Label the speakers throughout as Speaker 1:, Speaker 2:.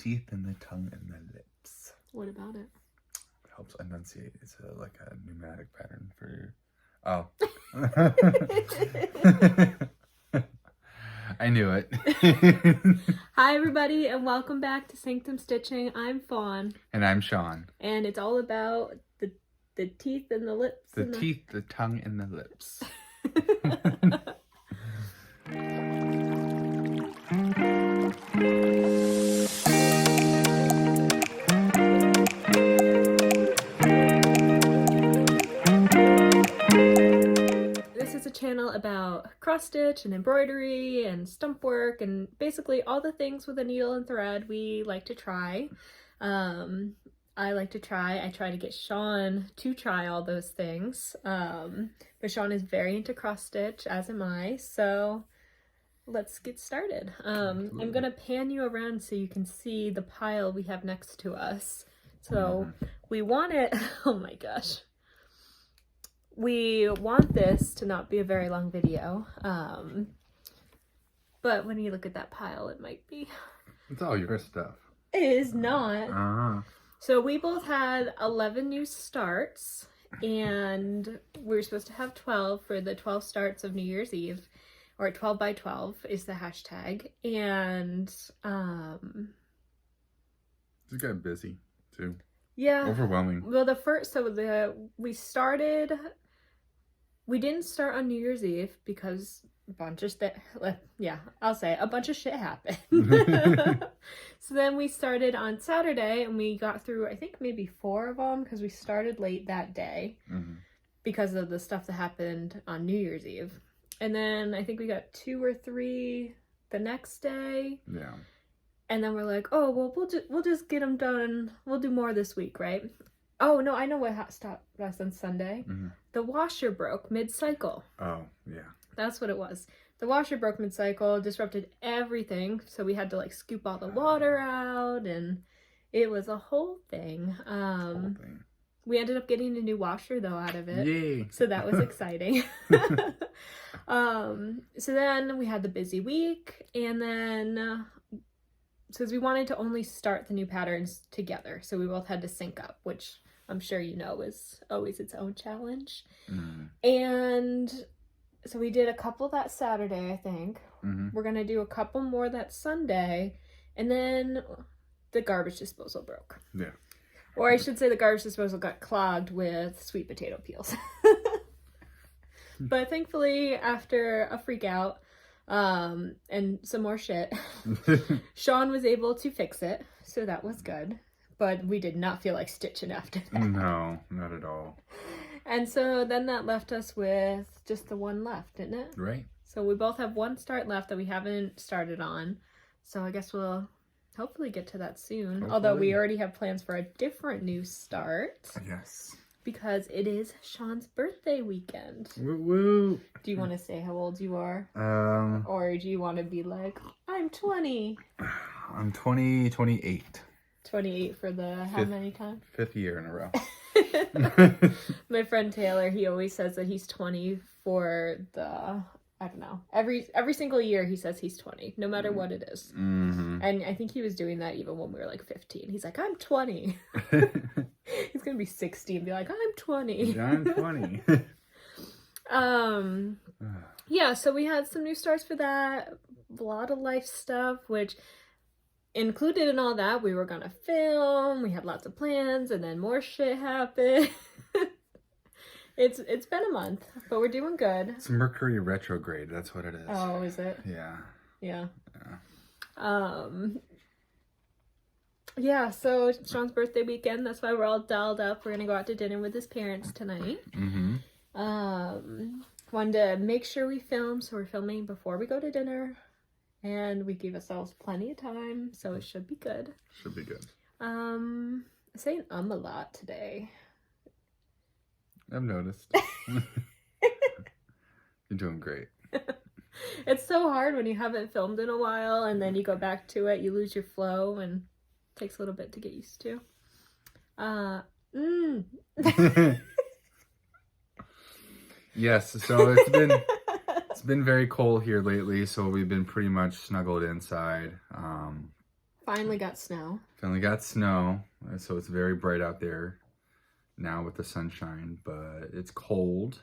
Speaker 1: teeth and the tongue and the lips.
Speaker 2: What about it?
Speaker 1: It helps enunciate. It's like a pneumatic pattern for your... Oh. I knew it.
Speaker 2: Hi everybody and welcome back to Sanctum Stitching. I'm Fawn.
Speaker 1: And I'm Shawn.
Speaker 2: And it's all about the teeth and the lips.
Speaker 1: The teeth, the tongue, and the lips.
Speaker 2: This is a channel about cross stitch and embroidery and stump work and basically all the things with a needle and thread we like to try. I like to try. I try to get Shawn to try all those things. But Shawn is very into cross stitch, as am I. So let's get started. I'm gonna pan you around so you can see the pile we have next to us. So we want it. Oh my gosh. We want this to not be a very long video. But when you look at that pile, it might be.
Speaker 1: It's all your stuff.
Speaker 2: It is not. So we both had 11 new starts, and we were supposed to have 12 for the 12 starts of New Year's Eve, or 12 by 12 is the hashtag. And
Speaker 1: It got busy too.
Speaker 2: Yeah.
Speaker 1: Overwhelming.
Speaker 2: Well, we didn't start on New Year's Eve because a bunch of shit happened. So then we started on Saturday and we got through, I think maybe 4 of them because we started late that day because of the stuff that happened on New Year's Eve. And then I think we got 2 or 3 the next day.
Speaker 1: Yeah.
Speaker 2: And then we're like, oh, well, we'll just get them done. We'll do more this week, right? Oh, no, I know what stopped us on Sunday. The washer broke mid-cycle.
Speaker 1: Oh, yeah.
Speaker 2: That's what it was. The washer broke mid-cycle, disrupted everything, so we had to, like, scoop all the water out, and it was a whole thing. We ended up getting a new washer, though, out of it.
Speaker 1: Yay!
Speaker 2: So that was exciting. So then we had the busy week, and then... because we wanted to only start the new patterns together, so we both had to sync up, which I'm sure you know is always its own challenge. And so we did a couple that Saturday, I think. We're gonna do a couple more that Sunday, and then the garbage disposal broke. Yeah. Or I should say the garbage disposal got clogged with sweet potato peels. But thankfully, after a freak out, and some more shit, Shawn was able to fix it, so that was good. But we did not feel like stitching after that.
Speaker 1: No, not at all.
Speaker 2: And so then that left us with just the one left, didn't it?
Speaker 1: Right.
Speaker 2: So we both have one start left that we haven't started on. So I guess we'll hopefully get to that soon. Hopefully. Although we already have plans for a different new start.
Speaker 1: Yes.
Speaker 2: Because it is Shawn's birthday weekend.
Speaker 1: Woo woo.
Speaker 2: Do you want to say how old you are? Or do you want to be like, I'm 20?
Speaker 1: I'm 28.
Speaker 2: 28 for the how many times?
Speaker 1: 5th year in a row.
Speaker 2: My friend Taylor, he always says that he's 20 for the, I don't know, every single year he says he's 20, no matter what it is. And I think he was doing that even when we were like 15. He's like, I'm 20. He's gonna be 60 and be like, I'm 20.
Speaker 1: Yeah, I'm 20.
Speaker 2: Yeah, so we had some new starts for that, a lot of life stuff, which included in all that, we were gonna film, we had lots of plans, and then more shit happened. It's been a month, but we're doing good.
Speaker 1: It's Mercury retrograde, that's what it is.
Speaker 2: Oh, is it?
Speaker 1: Yeah.
Speaker 2: Yeah. Yeah, so it's Shawn's birthday weekend, that's why we're all dolled up. We're gonna go out to dinner with his parents tonight. Wanted to make sure we film, so we're filming before we go to dinner. And we gave ourselves plenty of time, so it should be good.
Speaker 1: Should be good.
Speaker 2: I'm saying a lot today.
Speaker 1: I've noticed. You're doing great.
Speaker 2: It's so hard when you haven't filmed in a while, and then you go back to it, you lose your flow, and it takes a little bit to get used to.
Speaker 1: Yes, so it's been very cold here lately, so we've been pretty much snuggled inside.
Speaker 2: Finally got snow.
Speaker 1: Finally got snow, so it's very bright out there now with the sunshine, but it's cold,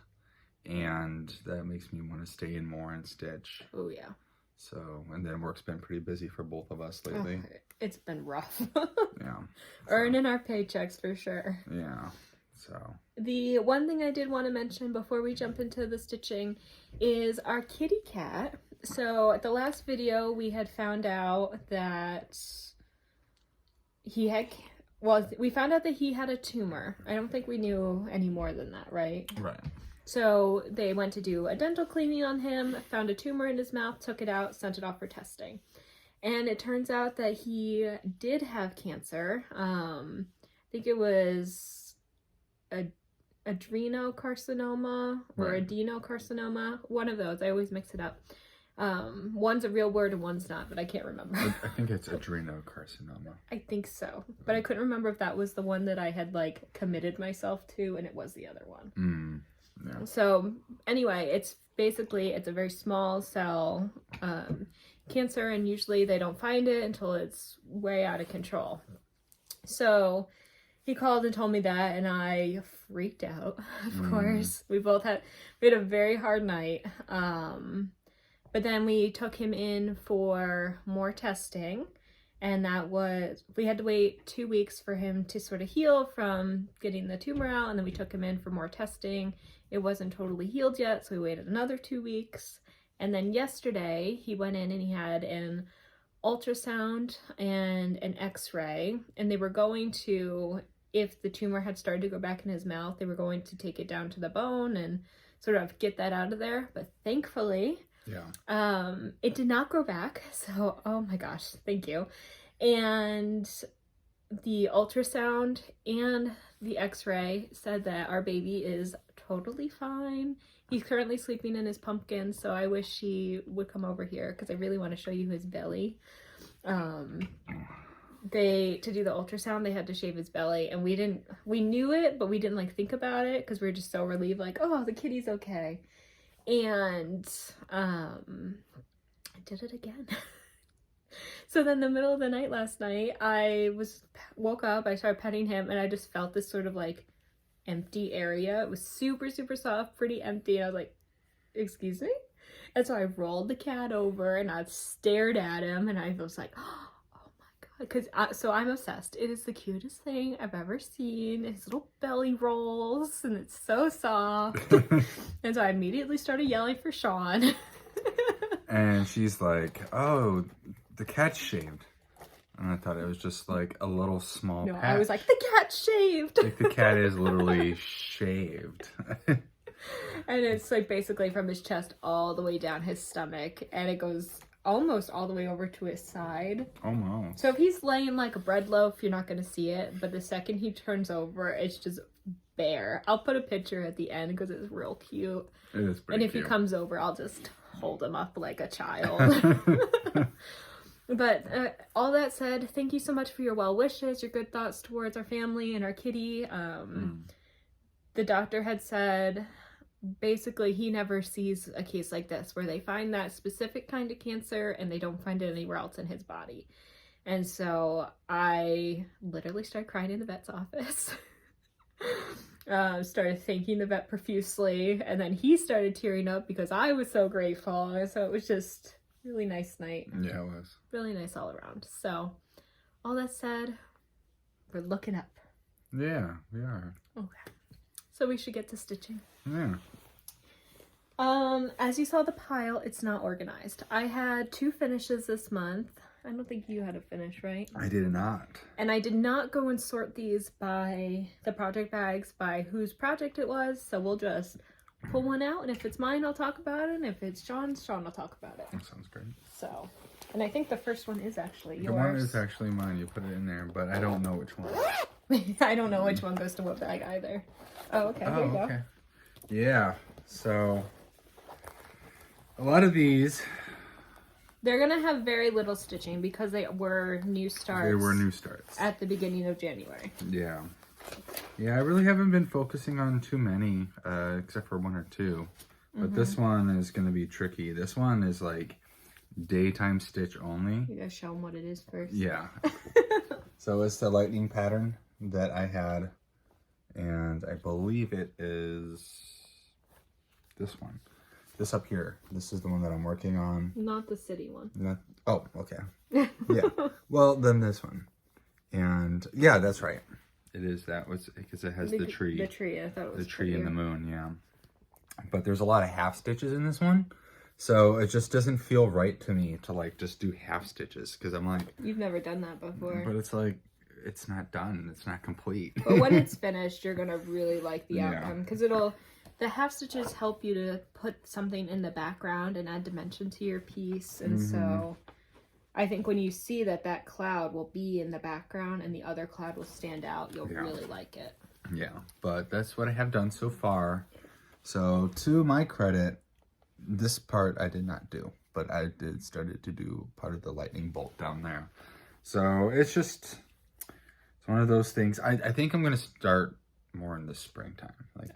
Speaker 1: and that makes me want to stay in more and stitch.
Speaker 2: Oh, yeah.
Speaker 1: So, and then work's been pretty busy for both of us lately.
Speaker 2: Oh, it's been rough.
Speaker 1: Yeah. So,
Speaker 2: earning our paychecks for sure.
Speaker 1: Yeah. So.
Speaker 2: The one thing I did want to mention before we jump into the stitching is our kitty cat. So at the last video, we had found out that we found out that he had a tumor. I don't think we knew any more than that, right?
Speaker 1: Right.
Speaker 2: So they went to do a dental cleaning on him, found a tumor in his mouth, took it out, sent it off for testing. And it turns out that he did have cancer. I think it was adrenocarcinoma or adenocarcinoma. One of those. I always mix it up. One's a real word and one's not, but I can't remember.
Speaker 1: I think it's adrenocarcinoma.
Speaker 2: I think so, but I couldn't remember if that was the one that I had like committed myself to, and it was the other one.
Speaker 1: Yeah.
Speaker 2: So anyway, it's a very small cell cancer, and usually they don't find it until it's way out of control. So he called and told me that, and I freaked out. Of course, we had a very hard night. But then we took him in for more testing, and we had to wait 2 weeks for him to sort of heal from getting the tumor out, and then we took him in for more testing. It wasn't totally healed yet, so we waited another 2 weeks. And then yesterday, he went in and he had an ultrasound and an x-ray, and they were going to, if the tumor had started to go back in his mouth, they were going to take it down to the bone and sort of get that out of there. But thankfully, it did not grow back. So, oh my gosh, thank you. And the ultrasound and the x-ray said that our baby is totally fine. He's currently sleeping in his pumpkin, so I wish he would come over here because I really want to show you his belly. To do the ultrasound, they had to shave his belly, and we knew it, but we didn't like think about it because we were just so relieved, like, oh, the kitty's okay. And I did it again. So then the middle of the night last night, I woke up, I started petting him, and I just felt this sort of like empty area. It was super, super soft, pretty empty. And I was like, excuse me? And so I rolled the cat over and I stared at him, and I was like, oh my God. So I'm obsessed. It is the cutest thing I've ever seen. His little belly rolls and it's so soft. And so I immediately started yelling for Shawn.
Speaker 1: And she's like, oh, the cat's shaved. And I thought it was just like a little small patch.
Speaker 2: I was like, the cat's shaved.
Speaker 1: Like the cat is literally shaved.
Speaker 2: And it's like basically from his chest all the way down his stomach, and it goes almost all the way over to his side.
Speaker 1: Almost.
Speaker 2: So if he's laying like a bread loaf, you're not going to see it, but the second he turns over, it's just bare. I'll put a picture at the end because it's real cute.
Speaker 1: It is pretty
Speaker 2: And if
Speaker 1: cute.
Speaker 2: he comes over, I'll just hold him up like a child. But all that said, thank you so much for your well wishes, your good thoughts towards our family and our kitty. The doctor had said basically he never sees a case like this where they find that specific kind of cancer and they don't find it anywhere else in his body. And so I literally started crying in the vet's office. Started thanking the vet profusely, and then he started tearing up because I was so grateful. And so it was just really nice night.
Speaker 1: Yeah, it was.
Speaker 2: Really nice all around. So, all that said, we're looking up.
Speaker 1: Yeah, we are.
Speaker 2: Okay. So we should get to stitching.
Speaker 1: Yeah.
Speaker 2: As you saw the pile, it's not organized. I had 2 finishes this month. I don't think you had a finish, right?
Speaker 1: I did not.
Speaker 2: And I did not go and sort these by the project bags by whose project it was. So we'll just pull one out, and if it's mine, I'll talk about it. And if it's Shawn's, Shawn will talk about it.
Speaker 1: That sounds great.
Speaker 2: So, and I think the first one is actually yours.
Speaker 1: The one is actually mine. You put it in there, but I don't know which one.
Speaker 2: I don't know which one goes to what bag either. Oh, okay. Here you go.
Speaker 1: Okay. Yeah. So, a lot of these...
Speaker 2: They're going to have very little stitching because they were new starts.
Speaker 1: They were new starts.
Speaker 2: At the beginning of January.
Speaker 1: Yeah. Yeah, I really haven't been focusing on too many, except for 1 or 2. But this one is going to be tricky. This one is like daytime stitch only.
Speaker 2: You gotta show them what it is first.
Speaker 1: Yeah. So it's the lightning pattern that I had, and I believe it is this one. This up here. This is the one that I'm working on.
Speaker 2: Not the city one.
Speaker 1: Oh, okay. Yeah. Well, then this one. And yeah, that's right. It is that was because it has the tree.
Speaker 2: The tree, I thought it was
Speaker 1: the tree and the moon, yeah. But there's a lot of half stitches in this one. So it just doesn't feel right to me to like just do half stitches because I'm like,
Speaker 2: you've never done that before.
Speaker 1: But it's like it's not done. It's not complete.
Speaker 2: But when it's finished, you're gonna really like the outcome because the half stitches help you to put something in the background and add dimension to your piece. And so I think when you see that cloud will be in the background and the other cloud will stand out, you'll really like it.
Speaker 1: Yeah, but that's what I have done so far. So to my credit, this part I did not do, but I did started to do part of the lightning bolt down there. So it's one of those things. I think I'm going to start more in the springtime. Like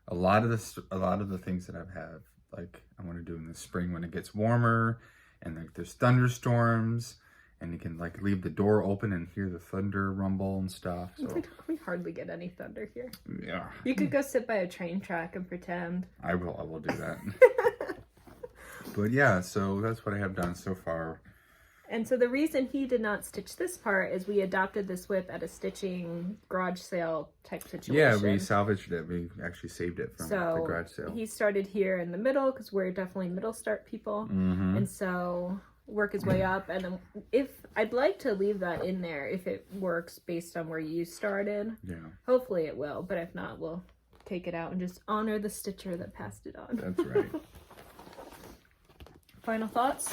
Speaker 1: a lot of the things that I've had, like I want to do in the spring when it gets warmer and like there's thunderstorms and you can like leave the door open and hear the thunder rumble and stuff. So
Speaker 2: we hardly get any thunder here.
Speaker 1: Yeah.
Speaker 2: You could go sit by a train track and pretend.
Speaker 1: I will do that. But yeah, so that's what I have done so far.
Speaker 2: And so the reason he did not stitch this part is we adopted this whip at a stitching garage sale type situation.
Speaker 1: Yeah, we salvaged it. We actually saved it from the garage sale.
Speaker 2: He started here in the middle because we're definitely middle start people. And so work his way up. And if I'd like to leave that in there if it works based on where you started. Yeah. Hopefully it will. But if not, we'll take it out and just honor the stitcher that passed it on.
Speaker 1: That's right.
Speaker 2: Final thoughts?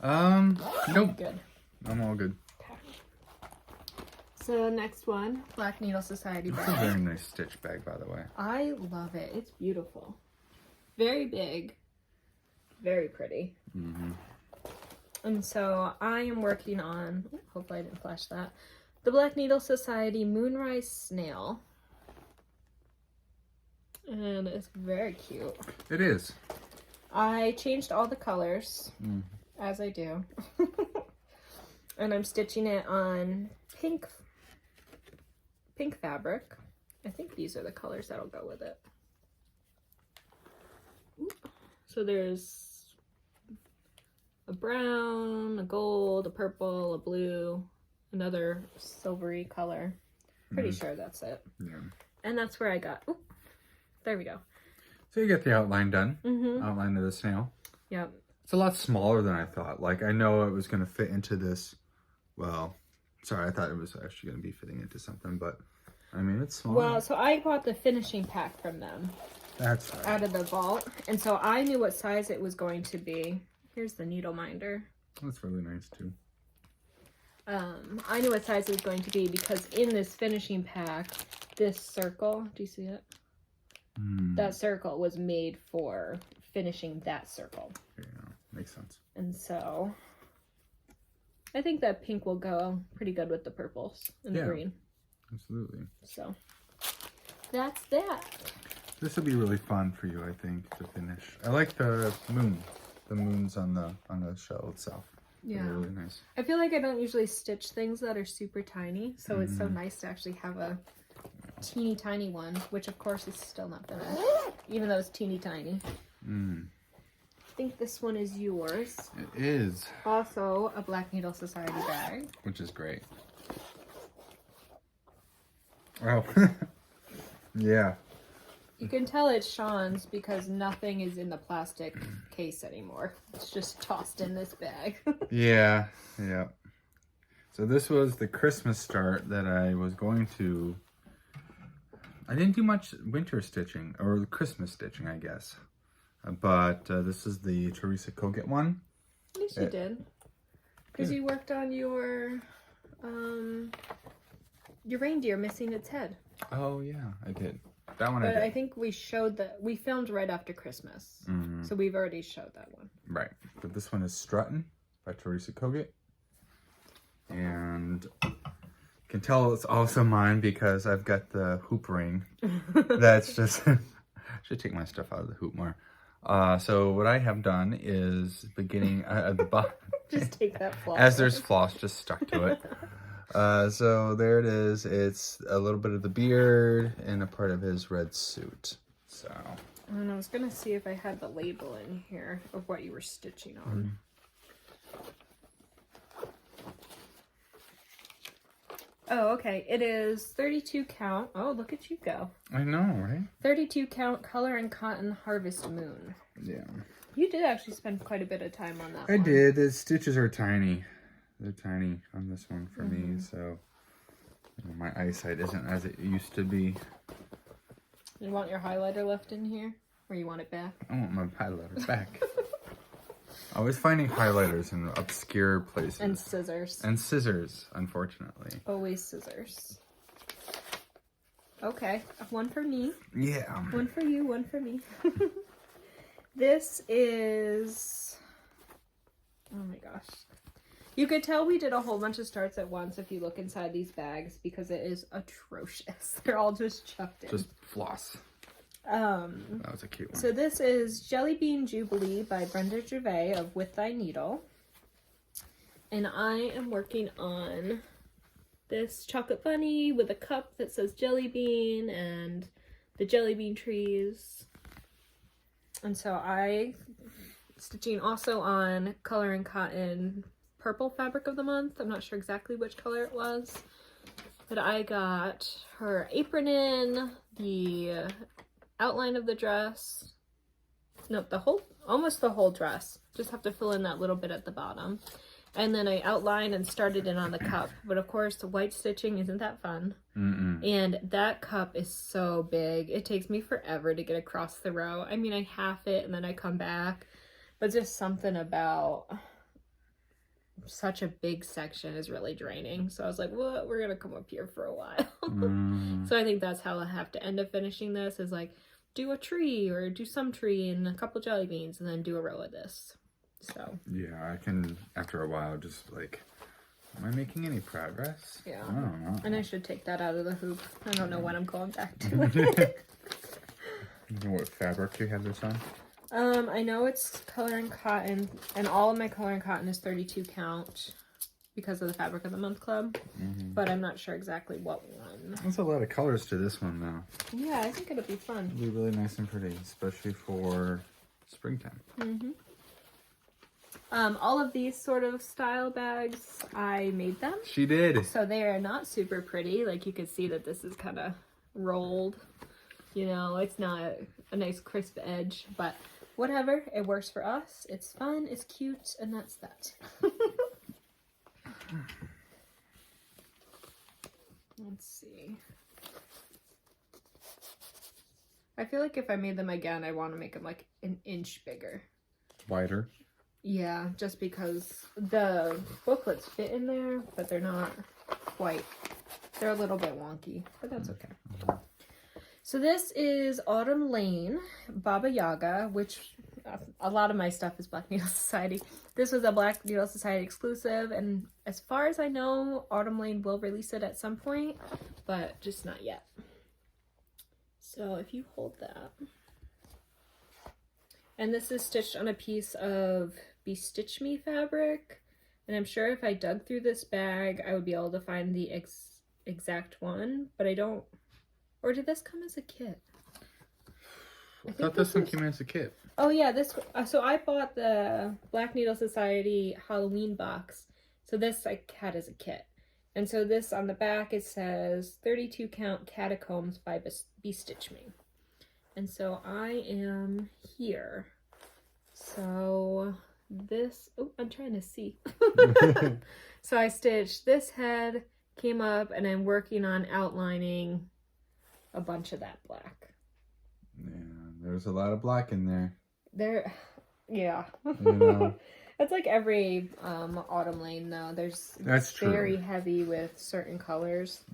Speaker 1: Nope.
Speaker 2: Good.
Speaker 1: I'm all good.
Speaker 2: Okay. So next one, Black Needle Society bag.
Speaker 1: It's a very nice stitch bag, by the way.
Speaker 2: I love it. It's beautiful. Very big. Very pretty. And so I am working on, hopefully I didn't flash that, the Black Needle Society Moonrise Snail. And it's very cute.
Speaker 1: It is.
Speaker 2: I changed all the colors, as I do. And I'm stitching it on pink fabric. I think these are the colors that'll go with it. So there's a brown, a gold, a purple, a blue, another silvery color. Pretty sure that's it. Yeah. And that's where I got, there we go.
Speaker 1: So you get the outline done, outline of the snail.
Speaker 2: Yep.
Speaker 1: It's a lot smaller than I thought. Like, I know it was going to fit into this, well, sorry, I thought it was actually going to be fitting into something, but, I mean, it's small.
Speaker 2: Well, so I bought the finishing pack from them.
Speaker 1: That's right.
Speaker 2: Out of the vault. And so I knew what size it was going to be. Here's the needle minder.
Speaker 1: That's really nice, too.
Speaker 2: I knew what size it was going to be because in this finishing pack, this circle, do you see it? That circle was made for finishing that circle.
Speaker 1: Yeah, makes sense.
Speaker 2: And so I think that pink will go pretty good with the purples and the green.
Speaker 1: Absolutely.
Speaker 2: So that's that.
Speaker 1: This will be really fun for you, I think, to finish. I like the moon. The moon's on the shell itself. Yeah. They're really nice.
Speaker 2: I feel like I don't usually stitch things that are super tiny, so it's so nice to actually have a teeny tiny one, which of course is still not finished, even though it's teeny tiny. I think this one is yours.
Speaker 1: It is.
Speaker 2: Also a Black Needle Society bag.
Speaker 1: Which is great. Oh. Yeah.
Speaker 2: You can tell it's Shawn's because nothing is in the plastic case anymore. It's just tossed in this bag.
Speaker 1: Yeah. So this was the Christmas start that I was going to... I didn't do much winter stitching, or Christmas stitching, I guess. But this is the Teresa Koget one.
Speaker 2: At least you did. Because you worked on your reindeer missing its head.
Speaker 1: Oh, yeah, I did. That one
Speaker 2: but
Speaker 1: I did.
Speaker 2: I think we showed that. We filmed right after Christmas. So we've already showed that one.
Speaker 1: Right. But this one is Struttin' by Teresa Koget. And... can tell it's also mine because I've got the hoop ring. That's just... I should take my stuff out of the hoop more. So what I have done is beginning at the bottom.
Speaker 2: Just take that floss.
Speaker 1: As there's floss just stuck to it. So there it is. It's a little bit of the beard and a part of his red suit. So.
Speaker 2: And I was gonna see if I had the label in here of what you were stitching on. Oh, okay. It is 32 count. Oh, look at you go.
Speaker 1: I know, right?
Speaker 2: 32 count color and cotton harvest moon.
Speaker 1: Yeah.
Speaker 2: You did actually spend quite a bit of time on that
Speaker 1: I
Speaker 2: one.
Speaker 1: did. The stitches are tiny. They're tiny on this one for me, so my eyesight isn't as it used to be.
Speaker 2: You want your highlighter left in here? Or you want it back?
Speaker 1: I want my highlighter back. Always finding highlighters in obscure places.
Speaker 2: And scissors.
Speaker 1: And scissors, unfortunately.
Speaker 2: Always scissors. Okay, one for me.
Speaker 1: Yeah.
Speaker 2: One for you, one for me. This is... Oh my gosh. You could tell we did a whole bunch of starts at once if you look inside these bags because it is atrocious. They're all just chucked in.
Speaker 1: Just floss. That was a cute one.
Speaker 2: So this is Jelly Bean Jubilee by Brenda Gervais of With Thy Needle. And I am working on this chocolate bunny with a cup that says Jelly Bean and the jelly bean trees. And so I stitching also on Color and Cotton Purple Fabric of the Month. I'm not sure exactly which color it was. But I got her apron in, the outline of the dress. No, almost the whole dress. Just have to fill in that little bit at the bottom. And then I outlined and started in on the cup. But of course, the white stitching isn't that fun. And that cup is so big. It takes me forever to get across the row. I mean, I half it and then I come back. But just something about such a big section is really draining. So I was like, well, we're going to come up here for a while. So I think that's how I have to end up finishing this is like, do a tree or do some tree and a couple jelly beans and then do a row of this. So
Speaker 1: yeah, I can after a while just like, am I making any progress?
Speaker 2: Yeah.
Speaker 1: I don't know.
Speaker 2: And I should take that out of the hoop. I don't know when I'm going back to it.
Speaker 1: You know what fabric you have this on?
Speaker 2: I know it's Color and Cotton, and all of my Color and Cotton is 32 count because of the Fabric of the Month Club, but I'm not sure exactly what one.
Speaker 1: There's a lot of colors to this one though.
Speaker 2: Yeah, I think it'll be fun.
Speaker 1: It'll be really nice and pretty, especially for springtime.
Speaker 2: All of these sort of style bags, I made them.
Speaker 1: She did.
Speaker 2: So they are not super pretty. Like you could see that this is kind of rolled. You know, it's not a nice crisp edge, but whatever. It works for us. It's fun, it's cute, and that's that. Let's see. I feel like if I made them again, I want to make them like an inch bigger.
Speaker 1: Wider.
Speaker 2: Yeah, just because the booklets fit in there, but they're not quite. They're a little bit wonky, but that's okay. So this is Autumn Lane, Baba Yaga, which a lot of my stuff is Black Needle Society. This was a Black Needle Society exclusive, and as far as I know, Autumn Lane will release it at some point, but just not yet. So if you hold that. And this is stitched on a piece of Bestitch Me fabric, and I'm sure if I dug through this bag, I would be able to find the exact one, but I don't. Or did this come as a kit?
Speaker 1: I thought this one came as a kit.
Speaker 2: Oh yeah, this. So I bought the Black Needle Society Halloween box. So this I had as a kit. And so this on the back it says 32 count Catacombs by Bestitch Me. And so I am here. So this, oh, I'm trying to see. So I stitched this head, came up, and I'm working on outlining a bunch of that black.
Speaker 1: Yeah, there's a lot of black in there.
Speaker 2: Yeah.
Speaker 1: You know?
Speaker 2: It's like every Autumn Lane though.
Speaker 1: That's true.
Speaker 2: Very heavy with certain colors.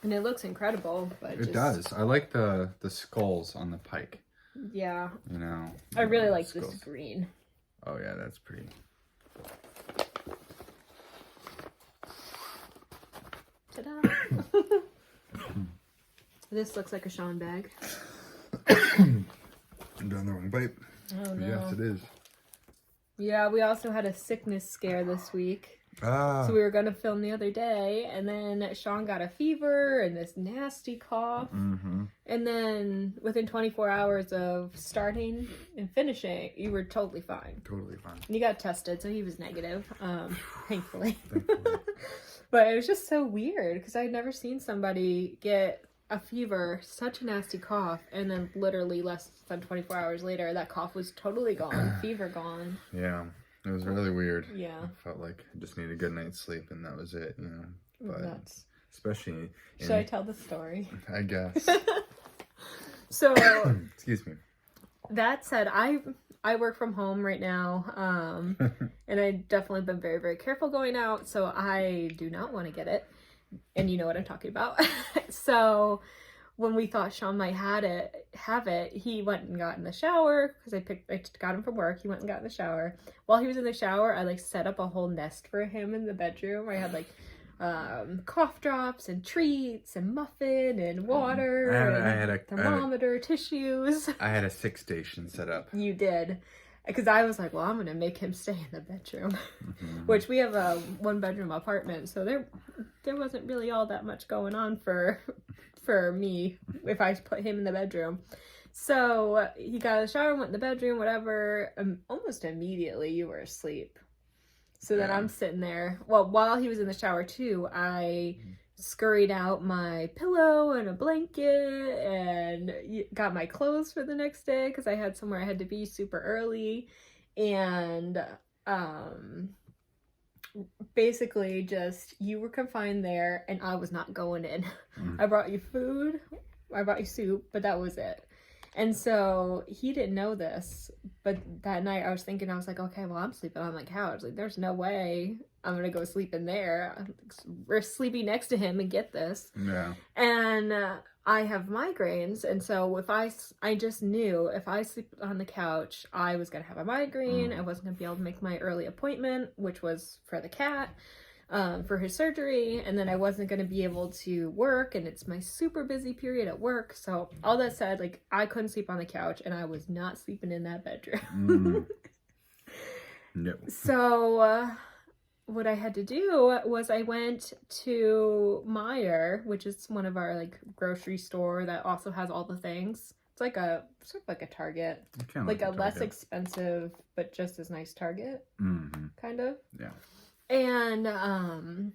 Speaker 2: And it looks incredible, but
Speaker 1: it does. I like the skulls on the pike.
Speaker 2: Yeah.
Speaker 1: You know.
Speaker 2: I really like
Speaker 1: skulls.
Speaker 2: this green.
Speaker 1: Oh yeah, that's pretty.
Speaker 2: Ta-da! This looks like a Shawn bag.
Speaker 1: down the wrong pipe.
Speaker 2: Oh no.
Speaker 1: Yes, it is.
Speaker 2: Yeah, we also had a sickness scare this week.
Speaker 1: Ah.
Speaker 2: So we were going to film the other day, and then Shawn got a fever and this nasty cough.
Speaker 1: Mm-hmm.
Speaker 2: And then within 24 hours of starting and finishing, you were totally fine.
Speaker 1: Totally fine.
Speaker 2: And you got tested, so he was negative, thankfully. But it was just so weird, because I'd never seen somebody get a fever, such a nasty cough, and then literally less than 24 hours later, that cough was totally gone, fever gone.
Speaker 1: Yeah, it was really weird.
Speaker 2: Yeah.
Speaker 1: I felt like I just needed a good night's sleep, and that was it, you know. But
Speaker 2: Nuts.
Speaker 1: especially
Speaker 2: Should I tell the story?
Speaker 1: I guess.
Speaker 2: So,
Speaker 1: Excuse me.
Speaker 2: that said, I work from home right now, and I've definitely been very, very careful going out, so I do not want to get it. And you know what I'm talking about. So when we thought Shawn might have it, he went and got in the shower, because I got him from work. He went and got in the shower. While he was in the shower, I set up a whole nest for him in the bedroom. I had cough drops and treats and muffin and water
Speaker 1: I had a
Speaker 2: thermometer, tissues.
Speaker 1: I had a 6 station set up.
Speaker 2: You did. Because I was like, well, I'm going to make him stay in the bedroom. Which we have a 1-bedroom apartment, so there wasn't really all that much going on for me if I put him in the bedroom. So he got out of the shower, went in the bedroom, whatever. Almost immediately you were asleep. So then I'm sitting there. Well, while he was in the shower too, I scurried out my pillow and a blanket and got my clothes for the next day, because I had somewhere I had to be super early. And basically just, you were confined there and I was not going in. I brought you food, I brought you soup, but that was it. And so he didn't know this, but that night I was like, okay, well, I'm sleeping on the couch. There's no way I'm going to go sleep in there. We're sleeping next to him and get this.
Speaker 1: Yeah.
Speaker 2: And I have migraines. And so if I just knew if I sleep on the couch, I was going to have a migraine. I wasn't going to be able to make my early appointment, which was for the cat. For his surgery, and then I wasn't going to be able to work, and it's my super busy period at work. So all that said, I couldn't sleep on the couch, and I was not sleeping in that bedroom.
Speaker 1: No.
Speaker 2: So what I had to do was I went to Meijer, which is one of our grocery store that also has all the things. It's sort of like a Target, like a less expensive but just as nice Target, kind of.
Speaker 1: Yeah.
Speaker 2: And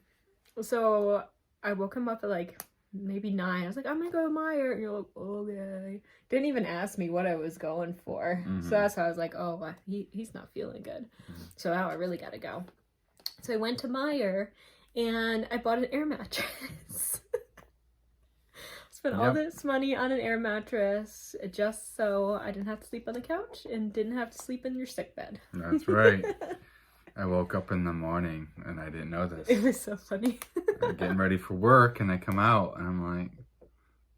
Speaker 2: so I woke him up at maybe 9. I was like, I'm gonna go to Meijer. And you're like, okay. Didn't even ask me what I was going for. So that's why I was like, oh, he's not feeling good. So now I really gotta go. So I went to Meijer and I bought an air mattress. Spent all this money on an air mattress just so I didn't have to sleep on the couch and didn't have to sleep in your sick bed.
Speaker 1: That's right. I woke up in the morning and I didn't know this.
Speaker 2: It was so funny.
Speaker 1: I'm getting ready for work and I come out and I'm like,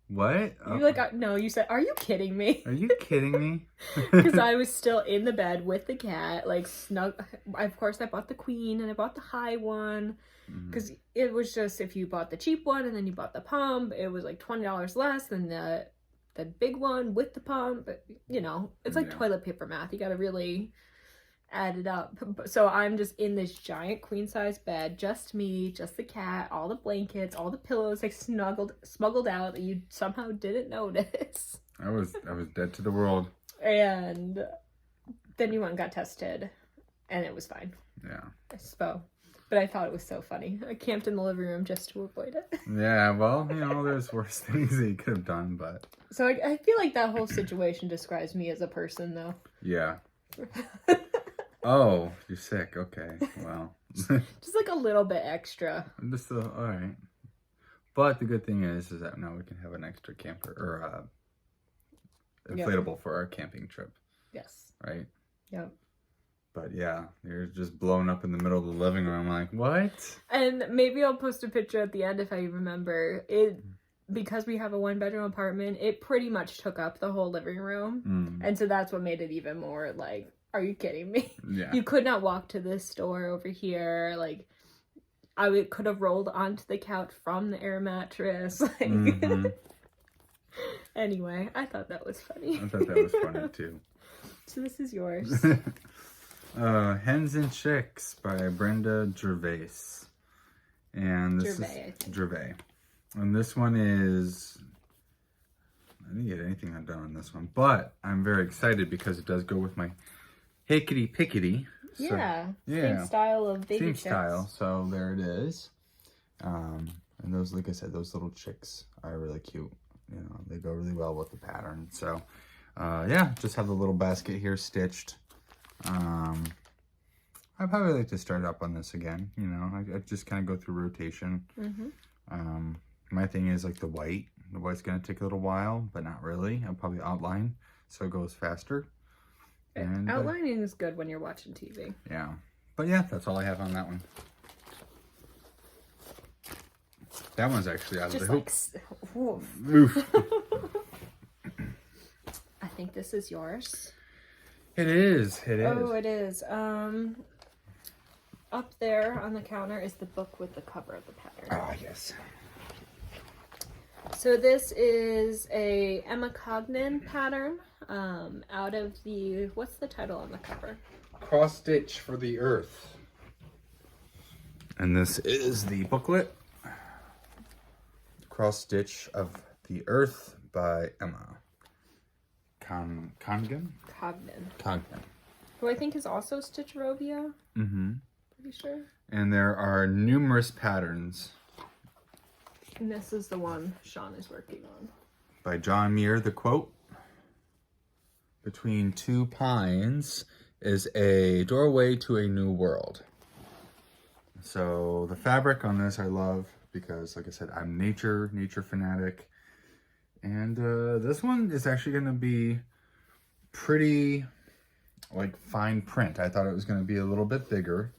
Speaker 1: what?
Speaker 2: You're like, no, you said, are you kidding me?
Speaker 1: Are you kidding me?
Speaker 2: Because I was still in the bed with the cat, snug. Of course, I bought the queen and I bought the high one. Because it was just, if you bought the cheap one and then you bought the pump, it was $20 less than the big one with the pump. But, it's like toilet paper math. You got to really add it up. So I'm just in this giant queen size bed, just me, just the cat, all the blankets, all the pillows smuggled out that you somehow didn't notice.
Speaker 1: I was dead to the world.
Speaker 2: And then you went and got tested and it was fine.
Speaker 1: Yeah.
Speaker 2: So, but I thought it was so funny. I camped in the living room just to avoid it.
Speaker 1: Yeah, well, there's worse things that you could have done, but
Speaker 2: so I feel like that whole situation describes me as a person, though.
Speaker 1: Yeah. Oh, you're sick. Okay, well.
Speaker 2: Just a little bit extra.
Speaker 1: Just all right. But the good thing is that now we can have an extra camper or inflatable for our camping trip.
Speaker 2: Yes.
Speaker 1: Right?
Speaker 2: Yep.
Speaker 1: But yeah, you're just blown up in the middle of the living room. Like, what?
Speaker 2: And maybe I'll post a picture at the end if I remember. Because we have a 1-bedroom apartment, it pretty much took up the whole living room. And so that's what made it even more are you kidding me?
Speaker 1: Yeah.
Speaker 2: You could not walk to this store over here. I could have rolled onto the couch from the air mattress. And Anyway, I thought that was funny.
Speaker 1: I thought that was funny too.
Speaker 2: So this is yours.
Speaker 1: Hens and Chicks by Brenda Gervais. And this
Speaker 2: Gervais, I
Speaker 1: is
Speaker 2: think.
Speaker 1: Gervais. And this one is, I didn't get anything undone on this one, but I'm very excited because it does go with my Hickety Pickety.
Speaker 2: Yeah,
Speaker 1: yeah.
Speaker 2: Same style of baby
Speaker 1: Same
Speaker 2: chicks.
Speaker 1: style. So there it is. And those, like I said, those little chicks are really cute. You know, they go really well with the pattern. So, yeah, just have the little basket here stitched. I'd probably like to start up on this again. You know, I just kind of go through rotation. My thing is like the white. The white's going to take a little while, but not really. I'll probably outline so it goes faster. And
Speaker 2: outlining is good when you're watching TV.
Speaker 1: Yeah. But yeah, that's all I have on that one. That one's actually out of the hoop. Oof.
Speaker 2: I think this is yours.
Speaker 1: It is. It is.
Speaker 2: Oh, it is. Up there on the counter is the book with the cover of the pattern.
Speaker 1: Ah, yes.
Speaker 2: So this is a Emma Cognan pattern out of the, what's the title on the cover?
Speaker 1: Cross Stitch for the Earth. And this is the booklet. Cross Stitch of the Earth by Emma Cognan.
Speaker 2: Cognan. Who I think is also Stitcherovia. Pretty sure.
Speaker 1: And there are numerous patterns.
Speaker 2: And this is the one Shawn is working on.
Speaker 1: By John Muir, the quote, "Between two pines is a doorway to a new world." So the fabric on this I love because, like I said, I'm nature fanatic. And this one is actually going to be pretty, like, fine print. I thought it was going to be a little bit bigger.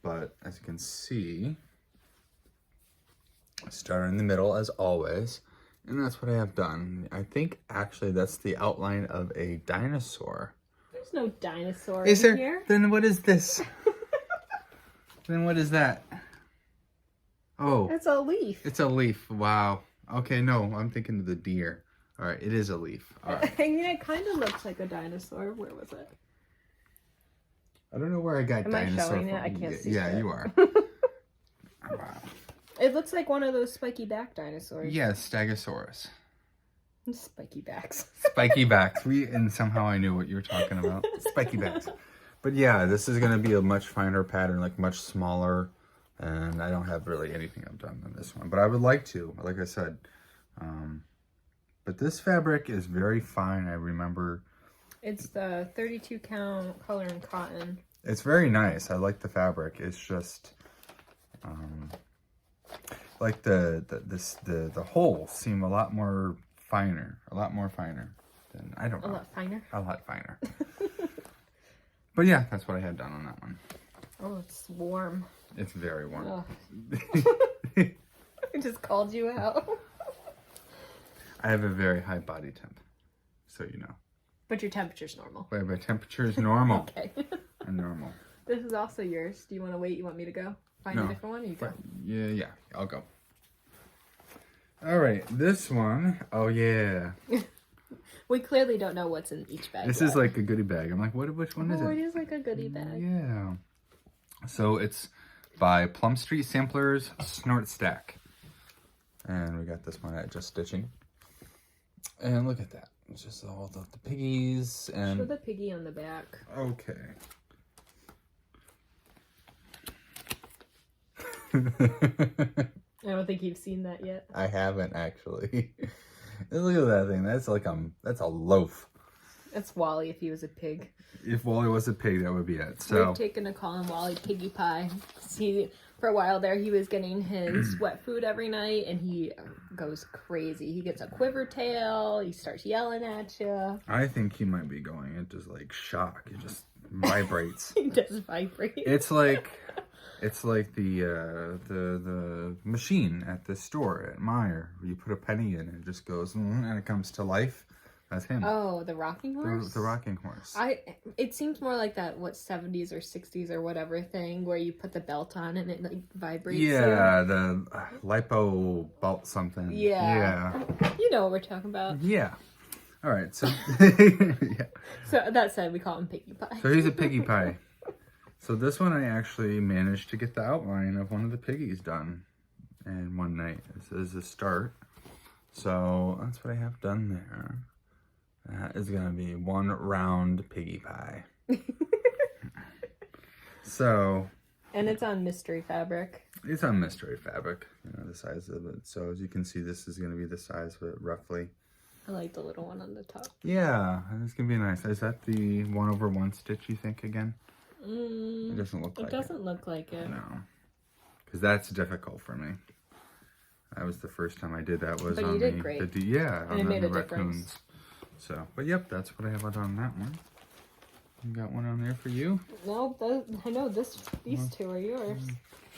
Speaker 1: But as you can see, I start in the middle as always. And that's what I have done. I think actually that's the outline of a dinosaur.
Speaker 2: There's no dinosaur
Speaker 1: Is
Speaker 2: in
Speaker 1: there?
Speaker 2: here.
Speaker 1: Then what is this? Then what is that? Oh.
Speaker 2: It's a leaf.
Speaker 1: It's a leaf. Wow. Okay, no, I'm thinking of the deer. All right, it is a leaf. All right.
Speaker 2: I mean, it kind of looks like a dinosaur. Where was it?
Speaker 1: I don't know where I got
Speaker 2: Am I
Speaker 1: dinosaur
Speaker 2: showing
Speaker 1: from.
Speaker 2: it? I can't see
Speaker 1: Yeah,
Speaker 2: it.
Speaker 1: you are. Wow.
Speaker 2: It looks like one of those spiky back dinosaurs.
Speaker 1: Yeah, Stegosaurus.
Speaker 2: Spiky backs.
Speaker 1: Spiky backs. And somehow I knew what you were talking about. Spiky backs. But yeah, this is going to be a much finer pattern, like much smaller. And I don't have really anything I've done on this one. But I would like to, like I said. But this fabric is very fine. I remember.
Speaker 2: It's the 32 count color and cotton.
Speaker 1: It's very nice. I like the fabric. It's just like the holes seem a lot more finer. Than I don't know.
Speaker 2: A lot finer.
Speaker 1: A lot finer. But yeah, that's what I had done on that one.
Speaker 2: Oh, it's warm.
Speaker 1: It's very warm.
Speaker 2: Oh. I just called you out.
Speaker 1: I have a very high body temp, so you know.
Speaker 2: But your temperature's normal.
Speaker 1: But my temperature is normal.
Speaker 2: Okay.
Speaker 1: I'm normal.
Speaker 2: This is also yours. Do you want to wait? You want me to go find a different one? Or you go.
Speaker 1: Yeah, I'll go. All right, this one. Oh yeah.
Speaker 2: We clearly don't know what's in each bag.
Speaker 1: This
Speaker 2: yet.
Speaker 1: is like a goodie bag. I'm like, which one is it?
Speaker 2: Oh, it is like a goodie bag.
Speaker 1: Yeah. So it's by Plum Street Samplers Snort Stack. And we got this one at Just Stitching. And look at that. It's just all the piggies and...
Speaker 2: Show the piggy on the back.
Speaker 1: Okay.
Speaker 2: I don't think you've seen that yet.
Speaker 1: I haven't actually. Look at that thing. That's like that's a loaf.
Speaker 2: That's Wally if he was a pig.
Speaker 1: If Wally was a pig, that would be it. So
Speaker 2: we've taken to call him Wally Piggy Pie. For a while there, he was getting his wet food every night, and he goes crazy. He gets a quiver tail. He starts yelling at you.
Speaker 1: I think he might be going into like shock. It just vibrates.
Speaker 2: He does vibrate.
Speaker 1: It's like the machine at the store at Meijer. You put a penny in, and it just goes and it comes to life. That's him.
Speaker 2: Oh, the rocking horse?
Speaker 1: The rocking horse.
Speaker 2: It seems more like that, 70s or 60s or whatever thing where you put the belt on and it like vibrates.
Speaker 1: Yeah, the lipo belt something.
Speaker 2: Yeah. You know what we're talking about.
Speaker 1: Yeah. All right, so yeah.
Speaker 2: So that said, we call him Piggy Pie.
Speaker 1: So he's a piggy pie. So this one I actually managed to get the outline of one of the piggies done in one night. This is a start. So that's what I have done there. That is gonna be one round piggy pie. So.
Speaker 2: And it's on mystery fabric.
Speaker 1: It's on mystery fabric, the size of it. So as you can see, this is gonna be the size of it roughly.
Speaker 2: I like the little one on the top.
Speaker 1: Yeah, it's gonna be nice. Is that the 1/1 stitch you think again? It doesn't look like it.
Speaker 2: It doesn't look like it.
Speaker 1: No, because that's difficult for me. That was the first time I did that. Was
Speaker 2: but
Speaker 1: on
Speaker 2: you did great.
Speaker 1: And
Speaker 2: it made a
Speaker 1: raccoons.
Speaker 2: difference.
Speaker 1: So, but yep, that's what I have on that one. You got one on there for you?
Speaker 2: No, I know these two are yours.